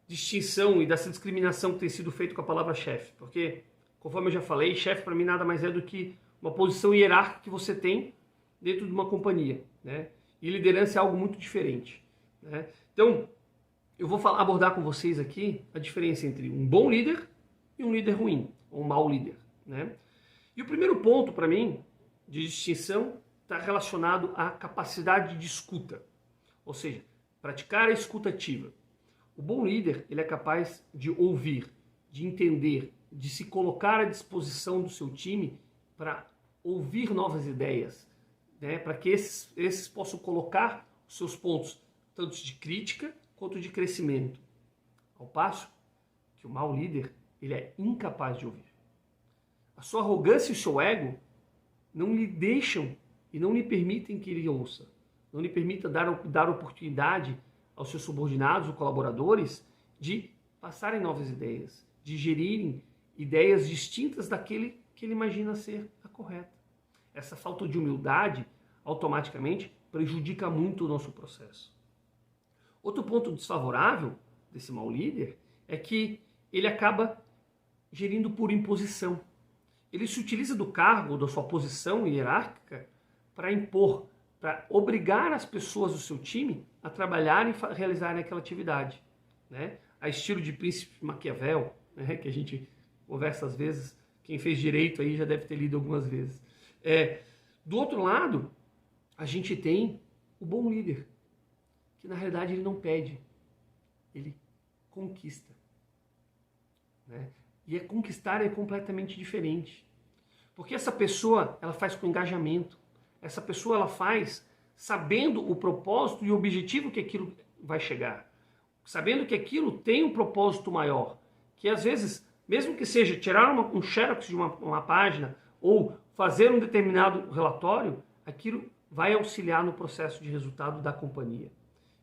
A: distinção e dessa discriminação que tem sido feita com a palavra chefe, porque, conforme eu já falei, chefe para mim nada mais é do que uma posição hierárquica que você tem dentro de uma companhia, né? E liderança é algo muito diferente, né? Então, eu vou abordar com vocês aqui a diferença entre um bom líder e um líder ruim, ou um mau líder, né? E o primeiro ponto para mim de distinção está relacionado à capacidade de escuta, ou seja, praticar a escuta ativa. O bom líder, ele é capaz de ouvir, de entender, de se colocar à disposição do seu time para ouvir novas ideias, né? Para que esses possam colocar os seus pontos, tanto de crítica quanto de crescimento. Ao passo que o mau líder, ele é incapaz de ouvir. A sua arrogância e o seu ego não lhe deixam e não lhe permitem que ele ouça, não lhe permita dar oportunidade aos seus subordinados ou colaboradores de passarem novas ideias, de gerirem ideias distintas daquele que ele imagina ser a correta. Essa falta de humildade automaticamente prejudica muito o nosso processo. Outro ponto desfavorável desse mau líder é que ele acaba gerindo por imposição. Ele se utiliza do cargo, da sua posição hierárquica, para impor, para obrigar as pessoas do seu time a trabalharem e realizarem aquela atividade, né? A estilo de Príncipe Maquiavel, né? Que a gente conversa às vezes, quem fez direito aí já deve ter lido algumas vezes. Do outro lado, a gente tem o bom líder, que na realidade ele não pede, ele conquista, né? E conquistar é completamente diferente. Porque essa pessoa, ela faz com engajamento. Essa pessoa, ela faz sabendo o propósito e o objetivo que aquilo vai chegar. Sabendo que aquilo tem um propósito maior. Que às vezes, mesmo que seja tirar um xerox de uma página ou fazer um determinado relatório, aquilo vai auxiliar no processo de resultado da companhia,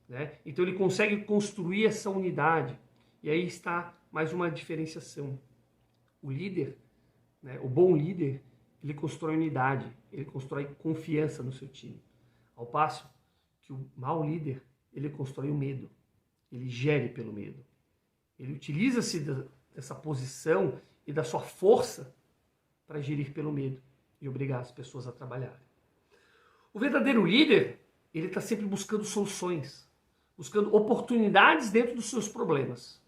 A: né? Então ele consegue construir essa unidade. E aí está mais uma diferenciação. O líder, né, o bom líder, ele constrói unidade, ele constrói confiança no seu time. Ao passo que o mau líder, ele constrói o medo, ele gere pelo medo. Ele utiliza-se dessa posição e da sua força para gerir pelo medo e obrigar as pessoas a trabalharem. O verdadeiro líder, ele está sempre buscando soluções, buscando oportunidades dentro dos seus problemas.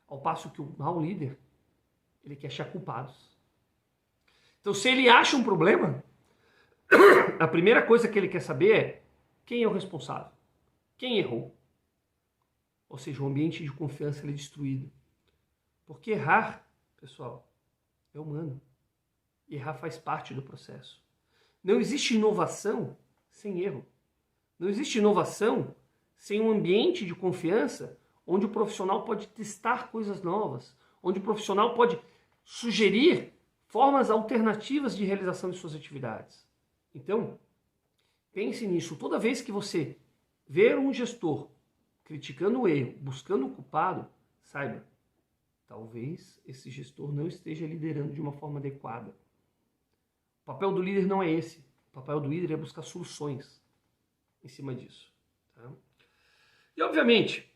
A: Ao passo que o mau líder, ele quer achar culpados. Então, se ele acha um problema, a primeira coisa que ele quer saber é quem é o responsável, quem errou. Ou seja, o ambiente de confiança ele é destruído. Porque errar, pessoal, é humano. E errar faz parte do processo. Não existe inovação sem erro. Não existe inovação sem um ambiente de confiança onde o profissional pode testar coisas novas, onde o profissional pode sugerir formas alternativas de realização de suas atividades. Então, pense nisso. Toda vez que você ver um gestor criticando o erro, buscando o culpado, saiba, talvez esse gestor não esteja liderando de uma forma adequada. O papel do líder não é esse. O papel do líder é buscar soluções em cima disso. Tá? E, obviamente,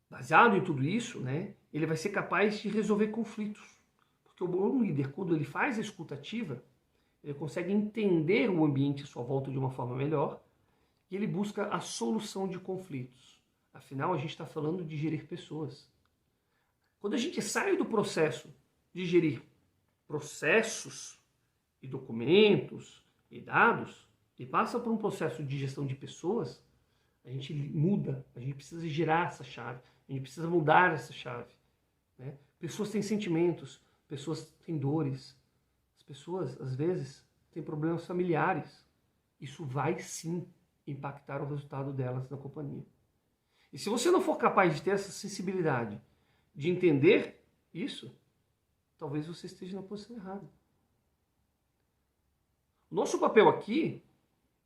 A: baseado em tudo isso, né, ele vai ser capaz de resolver conflitos. Porque o bom líder, quando ele faz a escuta ativa, ele consegue entender o ambiente à sua volta de uma forma melhor e ele busca a solução de conflitos. Afinal, a gente está falando de gerir pessoas. Quando a gente sai do processo de gerir processos e documentos e dados e passa por um processo de gestão de pessoas, a gente muda, a gente precisa girar essa chave, a gente precisa mudar essa chave. Né? Pessoas têm sentimentos, pessoas têm dores, as pessoas, às vezes, têm problemas familiares. Isso vai, sim, impactar o resultado delas na companhia. E se você não for capaz de ter essa sensibilidade, de entender isso, talvez você esteja na posição errada. Nosso papel aqui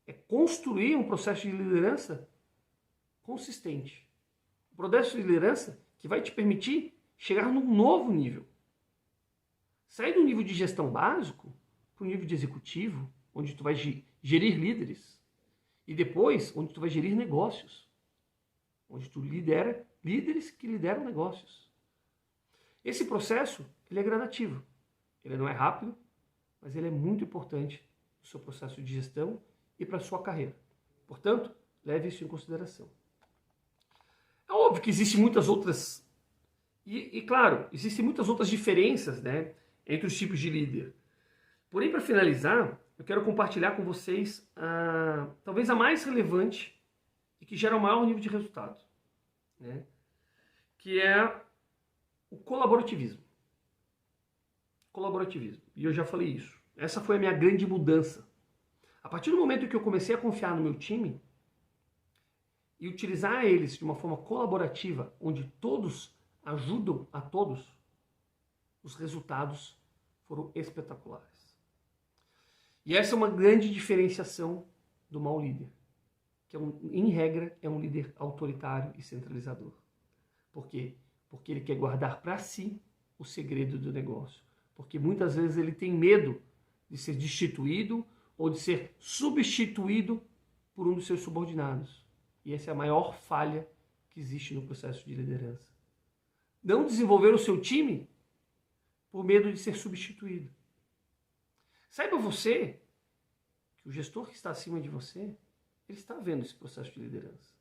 A: é construir um processo de liderança consistente. Um processo de liderança que vai te permitir chegar num novo nível. Sair do nível de gestão básico para o nível de executivo, onde tu vai gerir líderes. E depois, onde tu vai gerir negócios. Onde tu lidera líderes que lideram negócios. Esse processo, ele é gradativo. Ele não é rápido, mas ele é muito importante no seu processo de gestão e para a sua carreira. Portanto, leve isso em consideração. É óbvio que existem muitas outras... E claro, existem muitas outras diferenças, né, entre os tipos de líder. Porém, para finalizar, eu quero compartilhar com vocês talvez a mais relevante e que gera o maior nível de resultado, né, que é o colaborativismo. Colaborativismo. E eu já falei isso. Essa foi a minha grande mudança. A partir do momento que eu comecei a confiar no meu time e utilizar eles de uma forma colaborativa, onde todos ajudam a todos, os resultados foram espetaculares. E essa é uma grande diferenciação do mau líder, que em regra é um líder autoritário e centralizador. Por quê? Porque ele quer guardar para si o segredo do negócio. Porque muitas vezes ele tem medo de ser destituído ou de ser substituído por um dos seus subordinados. E essa é a maior falha que existe no processo de liderança. Não desenvolver o seu time por medo de ser substituído. Saiba você que o gestor que está acima de você, ele está vendo esse processo de liderança.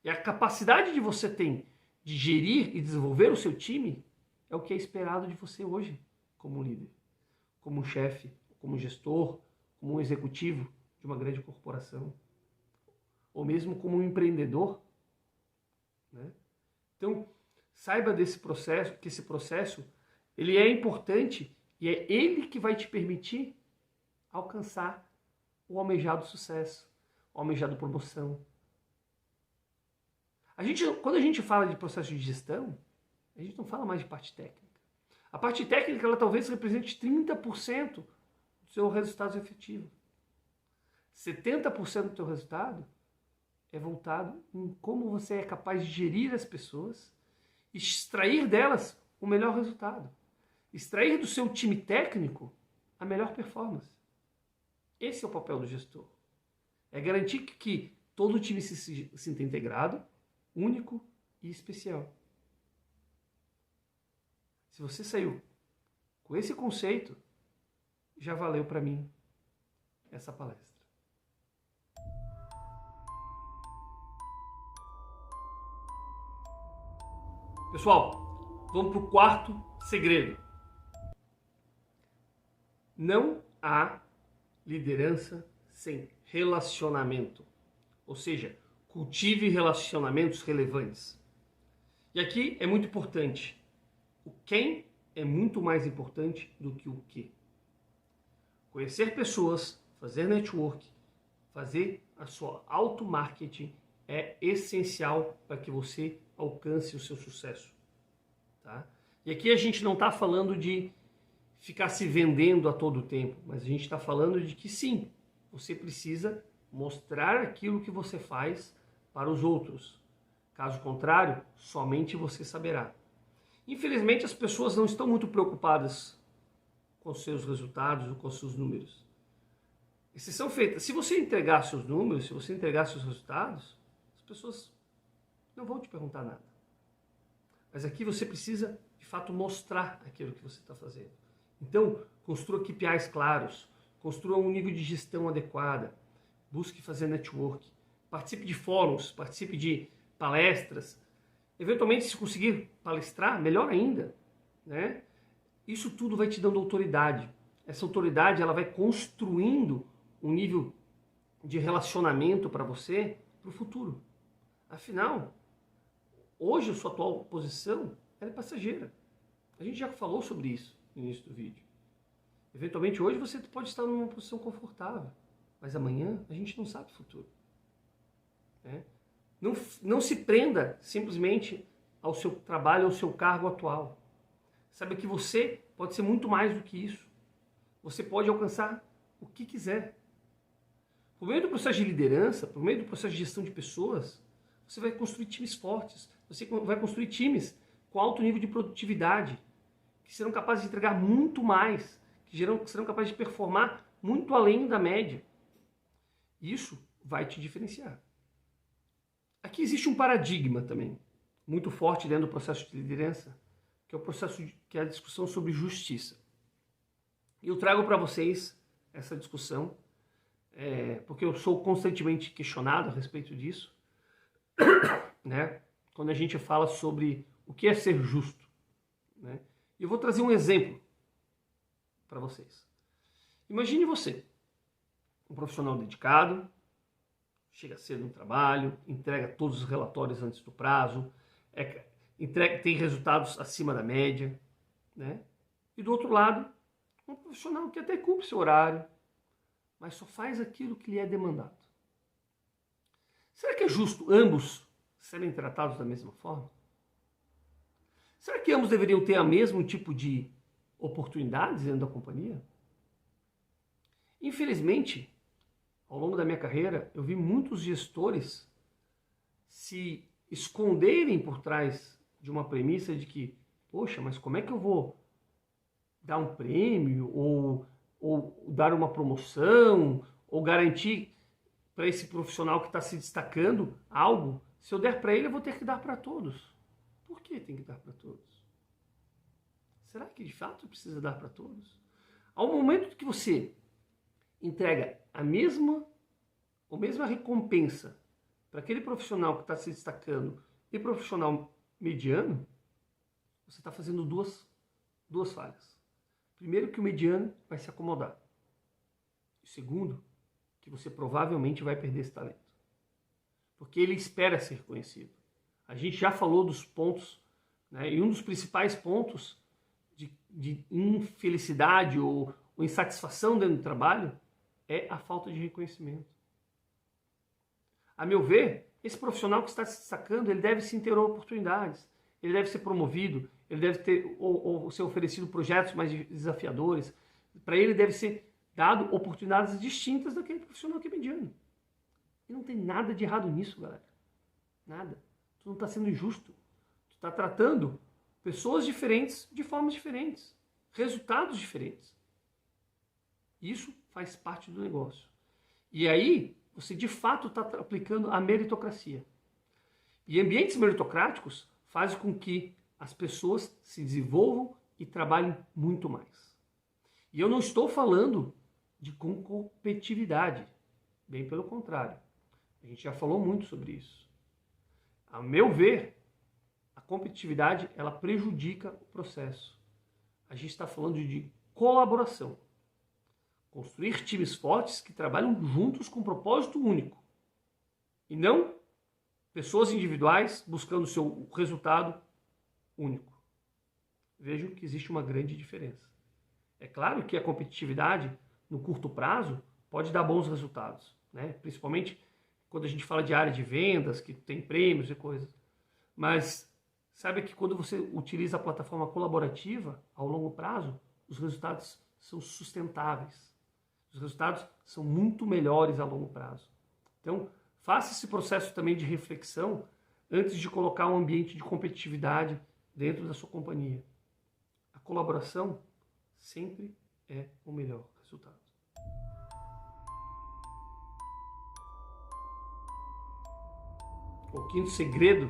A: E a capacidade de você tem de gerir e desenvolver o seu time é o que é esperado de você hoje como líder, como um chefe, como um gestor, como um executivo de uma grande corporação, ou mesmo como um empreendedor. Né? Então, saiba desse processo, que esse processo ele é importante e é ele que vai te permitir alcançar o almejado sucesso, o almejado promoção. Quando a gente fala de processo de gestão, a gente não fala mais de parte técnica. A parte técnica ela talvez represente 30% do seu resultado efetivo. 70% do seu resultado é voltado em como você é capaz de gerir as pessoas e extrair delas o melhor resultado. Extrair do seu time técnico a melhor performance. Esse é o papel do gestor. É garantir que todo o time se sinta integrado, único e especial. Se você saiu com esse conceito, já valeu para mim essa palestra. Pessoal, vamos para o quarto segredo. Não há liderança sem relacionamento. Ou seja, cultive relacionamentos relevantes. E aqui é muito importante. O quem é muito mais importante do que o que. Conhecer pessoas, fazer network, fazer a sua auto-marketing é essencial para que você alcance o seu sucesso. Tá? E aqui a gente não está falando de ficar se vendendo a todo tempo, mas a gente está falando de que sim, você precisa mostrar aquilo que você faz para os outros. Caso contrário, somente você saberá. Infelizmente, as pessoas não estão muito preocupadas com seus resultados ou com seus números. Exceção feita. Se você entregar seus números, se você entregar seus resultados, as pessoas não vão te perguntar nada. Mas aqui você precisa, de fato, mostrar aquilo que você está fazendo. Então, construa KPIs claros, construa um nível de gestão adequada, busque fazer network, participe de fóruns, participe de palestras. Eventualmente, se conseguir palestrar, melhor ainda, né? Isso tudo vai te dando autoridade. Essa autoridade ela vai construindo um nível de relacionamento para você para o futuro. Afinal, hoje a sua atual posição ela é passageira. A gente já falou sobre isso no início do vídeo. Eventualmente hoje você pode estar numa posição confortável, mas amanhã a gente não sabe o futuro. Né? Não se prenda simplesmente ao seu trabalho, ao seu cargo atual. Saiba que você pode ser muito mais do que isso. Você pode alcançar o que quiser. Por meio do processo de liderança, por meio do processo de gestão de pessoas, você vai construir times fortes, você vai construir times com alto nível de produtividade, que serão capazes de entregar muito mais, que serão capazes de performar muito além da média. Isso vai te diferenciar. Aqui existe um paradigma também, muito forte dentro do processo de liderança, que é o processo que é a discussão sobre justiça. E eu trago para vocês essa discussão, porque eu sou constantemente questionado a respeito disso, né? Quando a gente fala sobre o que é ser justo. Né? E eu vou trazer um exemplo para vocês. Imagine você, um profissional dedicado, chega cedo no trabalho, entrega todos os relatórios antes do prazo, tem resultados acima da média, né? E do outro lado, um profissional que até cumpre seu horário, mas só faz aquilo que lhe é demandado. Será que é justo ambos serem tratados da mesma forma? Será que ambos deveriam ter o mesmo tipo de oportunidades dentro da companhia? Infelizmente, ao longo da minha carreira, eu vi muitos gestores se esconderem por trás de uma premissa de que, poxa, mas como é que eu vou dar um prêmio ou dar uma promoção ou garantir para esse profissional que está se destacando algo? Se eu der para ele, eu vou ter que dar para todos. Por que tem que dar para todos? Será que de fato precisa dar para todos? Ao momento que você entrega a mesma recompensa para aquele profissional que está se destacando e profissional mediano, você está fazendo duas falhas. Primeiro, que o mediano vai se acomodar. E segundo, que você provavelmente vai perder esse talento. Porque ele espera ser reconhecido. A gente já falou dos pontos, né, e um dos principais pontos de infelicidade ou insatisfação dentro do trabalho é a falta de reconhecimento. A meu ver, esse profissional que está se destacando, ele deve sim ter oportunidades, ele deve ser promovido, ele deve ter ou ser oferecido projetos mais desafiadores, para ele deve ser dado oportunidades distintas daquele profissional que é mediano. E não tem nada de errado nisso, galera. Nada. Tu não está sendo injusto. Tu está tratando pessoas diferentes de formas diferentes, resultados diferentes. Isso faz parte do negócio. E aí, você de fato está aplicando a meritocracia. E ambientes meritocráticos fazem com que as pessoas se desenvolvam e trabalhem muito mais. E eu não estou falando de competitividade, bem pelo contrário. A gente já falou muito sobre isso. A meu ver, a competitividade ela prejudica o processo. A gente está falando de colaboração. Construir times fortes que trabalham juntos com um propósito único. E não pessoas individuais buscando o seu resultado único. Vejam que existe uma grande diferença. É claro que a competitividade, no curto prazo, pode dar bons resultados, né? Principalmente quando a gente fala de área de vendas, que tem prêmios e coisas. Mas saiba que quando você utiliza a plataforma colaborativa, ao longo prazo, os resultados são sustentáveis. Os resultados são muito melhores a longo prazo. Então, faça esse processo também de reflexão antes de colocar um ambiente de competitividade dentro da sua companhia. A colaboração sempre é o melhor resultado. O quinto segredo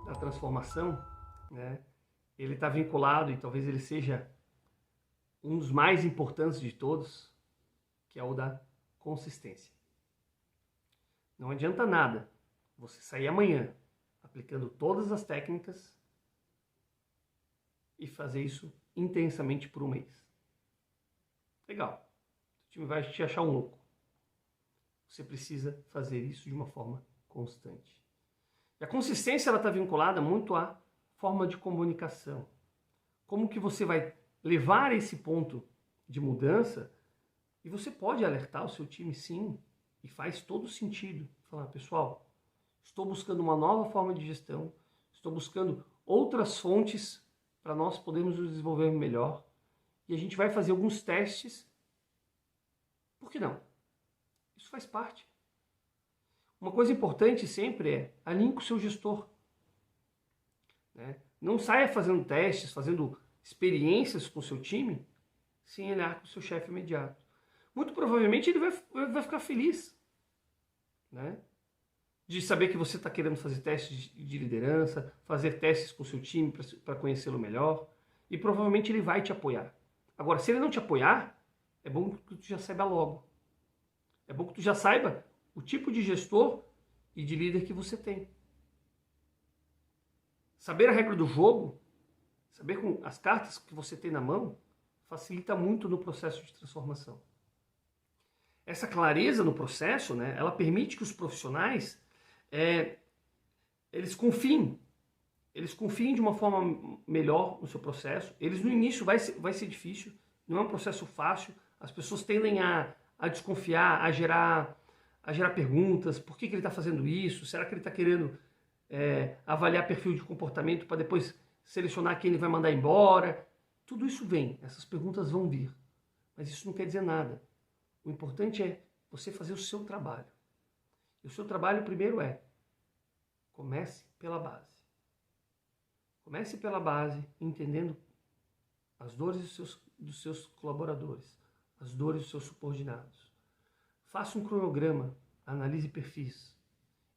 A: da transformação, né, ele está vinculado, e talvez ele seja um dos mais importantes de todos, que é o da consistência. Não adianta nada você sair amanhã aplicando todas as técnicas e fazer isso intensamente por um mês. Legal. O time vai te achar um louco. Você precisa fazer isso de uma forma constante. E a consistência está vinculada muito à forma de comunicação. Como que você vai levar esse ponto de mudança, e você pode alertar o seu time sim, e faz todo sentido. Falar, pessoal, estou buscando uma nova forma de gestão, estou buscando outras fontes para nós podermos nos desenvolver melhor, e a gente vai fazer alguns testes. Por que não? Isso faz parte. Uma coisa importante sempre é alinhe com o seu gestor. Né? Não saia fazendo testes, fazendo experiências com o seu time, sem alinhar com o seu chefe imediato. Muito provavelmente ele vai ficar feliz, né? De saber que você está querendo fazer testes de liderança, fazer testes com o seu time para conhecê-lo melhor, e provavelmente ele vai te apoiar. Agora, se ele não te apoiar, é bom que tu já saiba logo. É bom que tu já saiba o tipo de gestor e de líder que você tem. Saber a regra do jogo, saber com as cartas que você tem na mão, facilita muito no processo de transformação. Essa clareza no processo, né, ela permite que os profissionais eles confiem de uma forma melhor no seu processo. Eles no início vai ser difícil, não é um processo fácil, as pessoas tendem a desconfiar, a gerar perguntas, por que ele está fazendo isso, será que ele está querendo avaliar perfil de comportamento para depois selecionar quem ele vai mandar embora. Tudo isso vem, essas perguntas vão vir, mas isso não quer dizer nada. O importante é você fazer o seu trabalho. E o seu trabalho primeiro comece pela base. Comece pela base, entendendo as dores dos seus colaboradores, as dores dos seus subordinados. Faça um cronograma, analise perfis,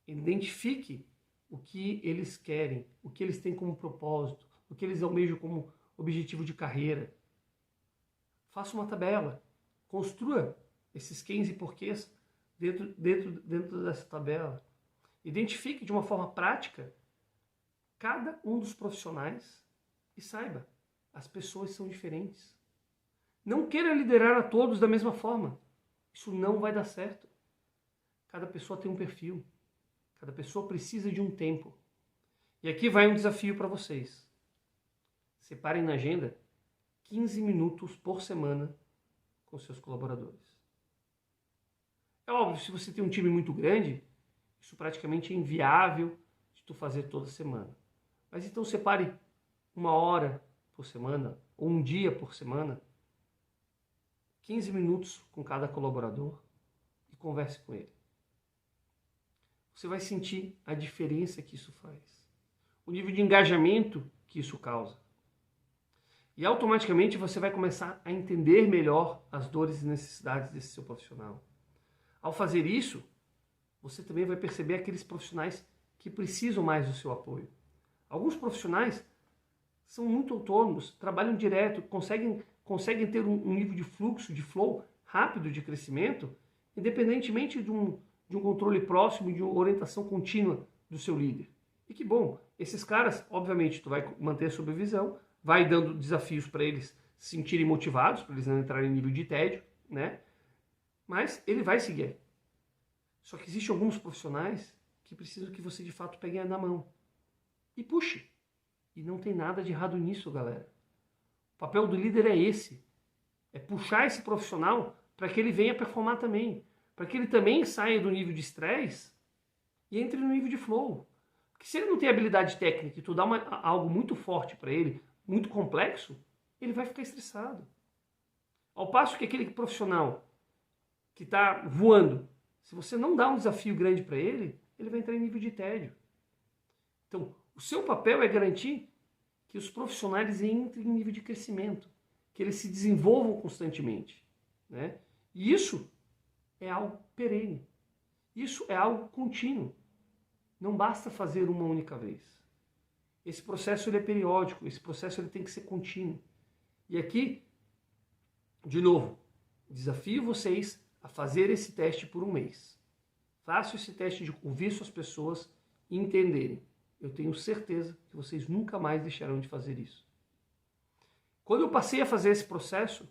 A: identifique o que eles querem, o que eles têm como propósito, o que eles almejam como objetivo de carreira. Faça uma tabela, construa esses 15 porquês dentro dessa tabela. Identifique de uma forma prática cada um dos profissionais e saiba, as pessoas são diferentes. Não queira liderar a todos da mesma forma. Isso não vai dar certo. Cada pessoa tem um perfil. Cada pessoa precisa de um tempo. E aqui vai um desafio para vocês. Separem na agenda 15 minutos por semana com seus colaboradores. É óbvio, se você tem um time muito grande, isso praticamente é inviável de tu fazer toda semana. Mas então separe 1 hora por semana, ou 1 dia por semana, 15 minutos com cada colaborador e converse com ele. Você vai sentir a diferença que isso faz, o nível de engajamento que isso causa. E automaticamente você vai começar a entender melhor as dores e necessidades desse seu profissional. Ao fazer isso, você também vai perceber aqueles profissionais que precisam mais do seu apoio. Alguns profissionais são muito autônomos, trabalham direto, conseguem ter um nível de fluxo, de flow rápido de crescimento, independentemente de um controle próximo, de uma orientação contínua do seu líder. E que bom, esses caras, obviamente, tu vai manter a supervisão, vai dando desafios para eles se sentirem motivados, para eles não entrarem em nível de tédio, né? Mas ele vai seguir. Só que existem alguns profissionais que precisam que você de fato pegue na mão e puxe. E não tem nada de errado nisso, galera. O papel do líder é esse. É puxar esse profissional para que ele venha performar também. Para que ele também saia do nível de estresse e entre no nível de flow. Porque se ele não tem habilidade técnica e tu dá algo muito forte para ele, muito complexo, ele vai ficar estressado. Ao passo que aquele profissional que está voando, se você não dá um desafio grande para ele, ele vai entrar em nível de tédio. Então, o seu papel é garantir que os profissionais entrem em nível de crescimento, que eles se desenvolvam constantemente, né? E isso é algo perene. Isso é algo contínuo. Não basta fazer uma única vez. Esse processo ele é periódico, esse processo ele tem que ser contínuo. E aqui, de novo, desafio vocês a fazer esse teste por um mês. Façam esse teste de ouvir suas pessoas e entenderem. Eu tenho certeza que vocês nunca mais deixarão de fazer isso. Quando eu passei a fazer esse processo,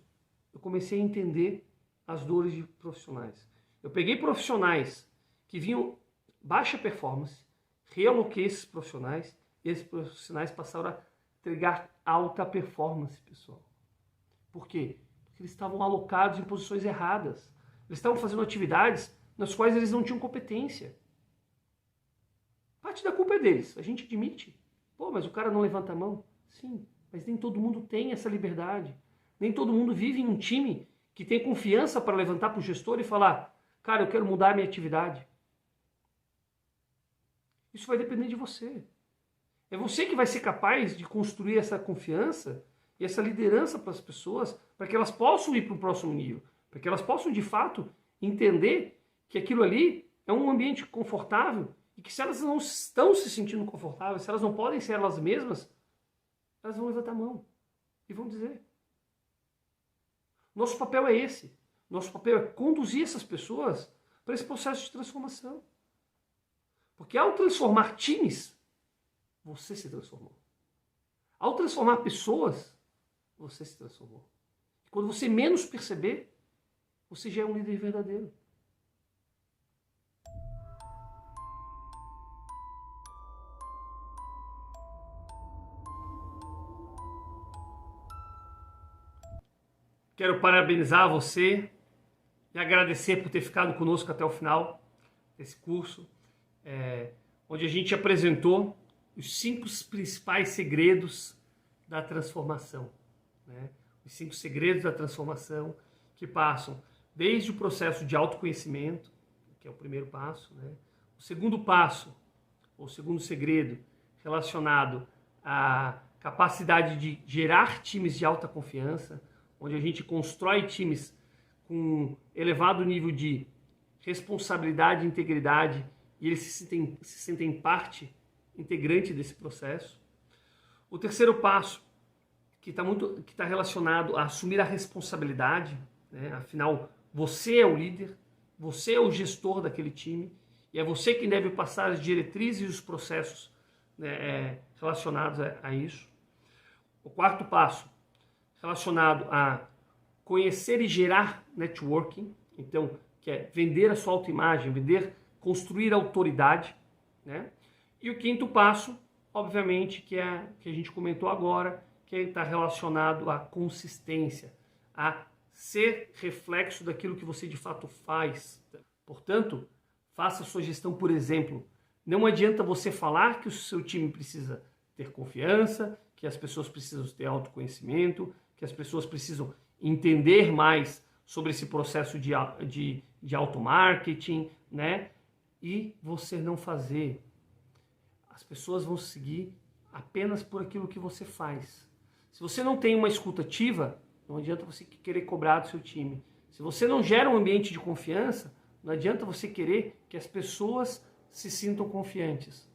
A: eu comecei a entender as dores de profissionais. Eu peguei profissionais que vinham baixa performance, realoquei esses profissionais e esses profissionais passaram a entregar alta performance, pessoal. Por quê? Porque eles estavam alocados em posições erradas. Eles estavam fazendo atividades nas quais eles não tinham competência. Parte da culpa é deles, a gente admite. Pô, mas o cara não levanta a mão? Sim, mas nem todo mundo tem essa liberdade. Nem todo mundo vive em um time que tem confiança para levantar para o gestor e falar: cara, eu quero mudar a minha atividade. Isso vai depender de você. É você que vai ser capaz de construir essa confiança e essa liderança para as pessoas, para que elas possam ir para o próximo nível, para que elas possam, de fato, entender que aquilo ali é um ambiente confortável e que se elas não estão se sentindo confortáveis, se elas não podem ser elas mesmas, elas vão levantar a mão e vão dizer. Nosso papel é esse. Nosso papel é conduzir essas pessoas para esse processo de transformação. Porque ao transformar times, você se transformou. Ao transformar pessoas, você se transformou. E quando você menos perceber, você já é um líder verdadeiro. Quero parabenizar você e agradecer por ter ficado conosco até o final desse curso, onde a gente apresentou os 5 principais segredos da transformação. Né? Os 5 segredos da transformação que passam desde o processo de autoconhecimento, que é o primeiro passo, né? O segundo passo, ou o segundo segredo, relacionado à capacidade de gerar times de alta confiança, onde a gente constrói times com elevado nível de responsabilidade e integridade, e eles se sentem parte integrante desse processo. O terceiro passo, que está relacionado a assumir a responsabilidade, né? Afinal, você é o líder, você é o gestor daquele time, e é você quem deve passar as diretrizes e os processos, né, relacionados a isso. O quarto passo, relacionado a conhecer e gerar networking, então, que é vender a sua autoimagem, construir autoridade, né? E o quinto passo, obviamente, que a gente comentou agora, que está relacionado à consistência, a ser reflexo daquilo que você de fato faz. Portanto, faça a sua gestão por exemplo. Não adianta você falar que o seu time precisa ter confiança, que as pessoas precisam ter autoconhecimento, que as pessoas precisam entender mais sobre esse processo de automarketing, né? E você não fazer. As pessoas vão seguir apenas por aquilo que você faz. Se você não tem uma escuta ativa, não adianta você querer cobrar do seu time. Se você não gera um ambiente de confiança, não adianta você querer que as pessoas se sintam confiantes.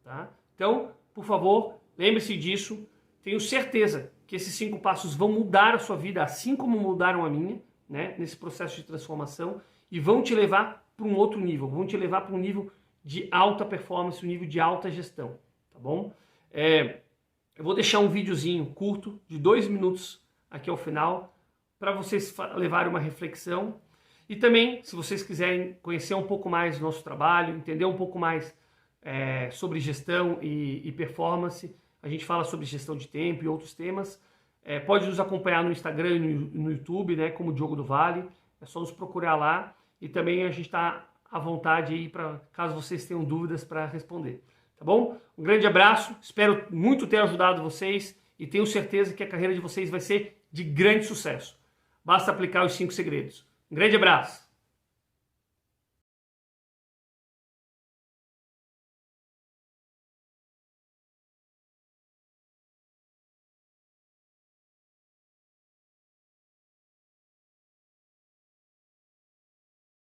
A: Tá? Então, por favor, lembre-se disso. Tenho certeza que esses 5 passos vão mudar a sua vida, assim como mudaram a minha, né, nesse processo de transformação, e vão te levar para um outro nível, vão te levar para um nível de alta performance, um nível de alta gestão, tá bom? Eu vou deixar um videozinho curto, de 2 minutos aqui ao final, para vocês levarem uma reflexão. E também, se vocês quiserem conhecer um pouco mais do nosso trabalho, entender um pouco mais sobre gestão e performance, a gente fala sobre gestão de tempo e outros temas, pode nos acompanhar no Instagram e no YouTube, né, como Diogo do Vale, é só nos procurar lá. E também a gente está à vontade aí para caso vocês tenham dúvidas para responder. Tá bom? Um grande abraço, espero muito ter ajudado vocês e tenho certeza que a carreira de vocês vai ser de grande sucesso. Basta aplicar os 5 segredos. Um grande abraço!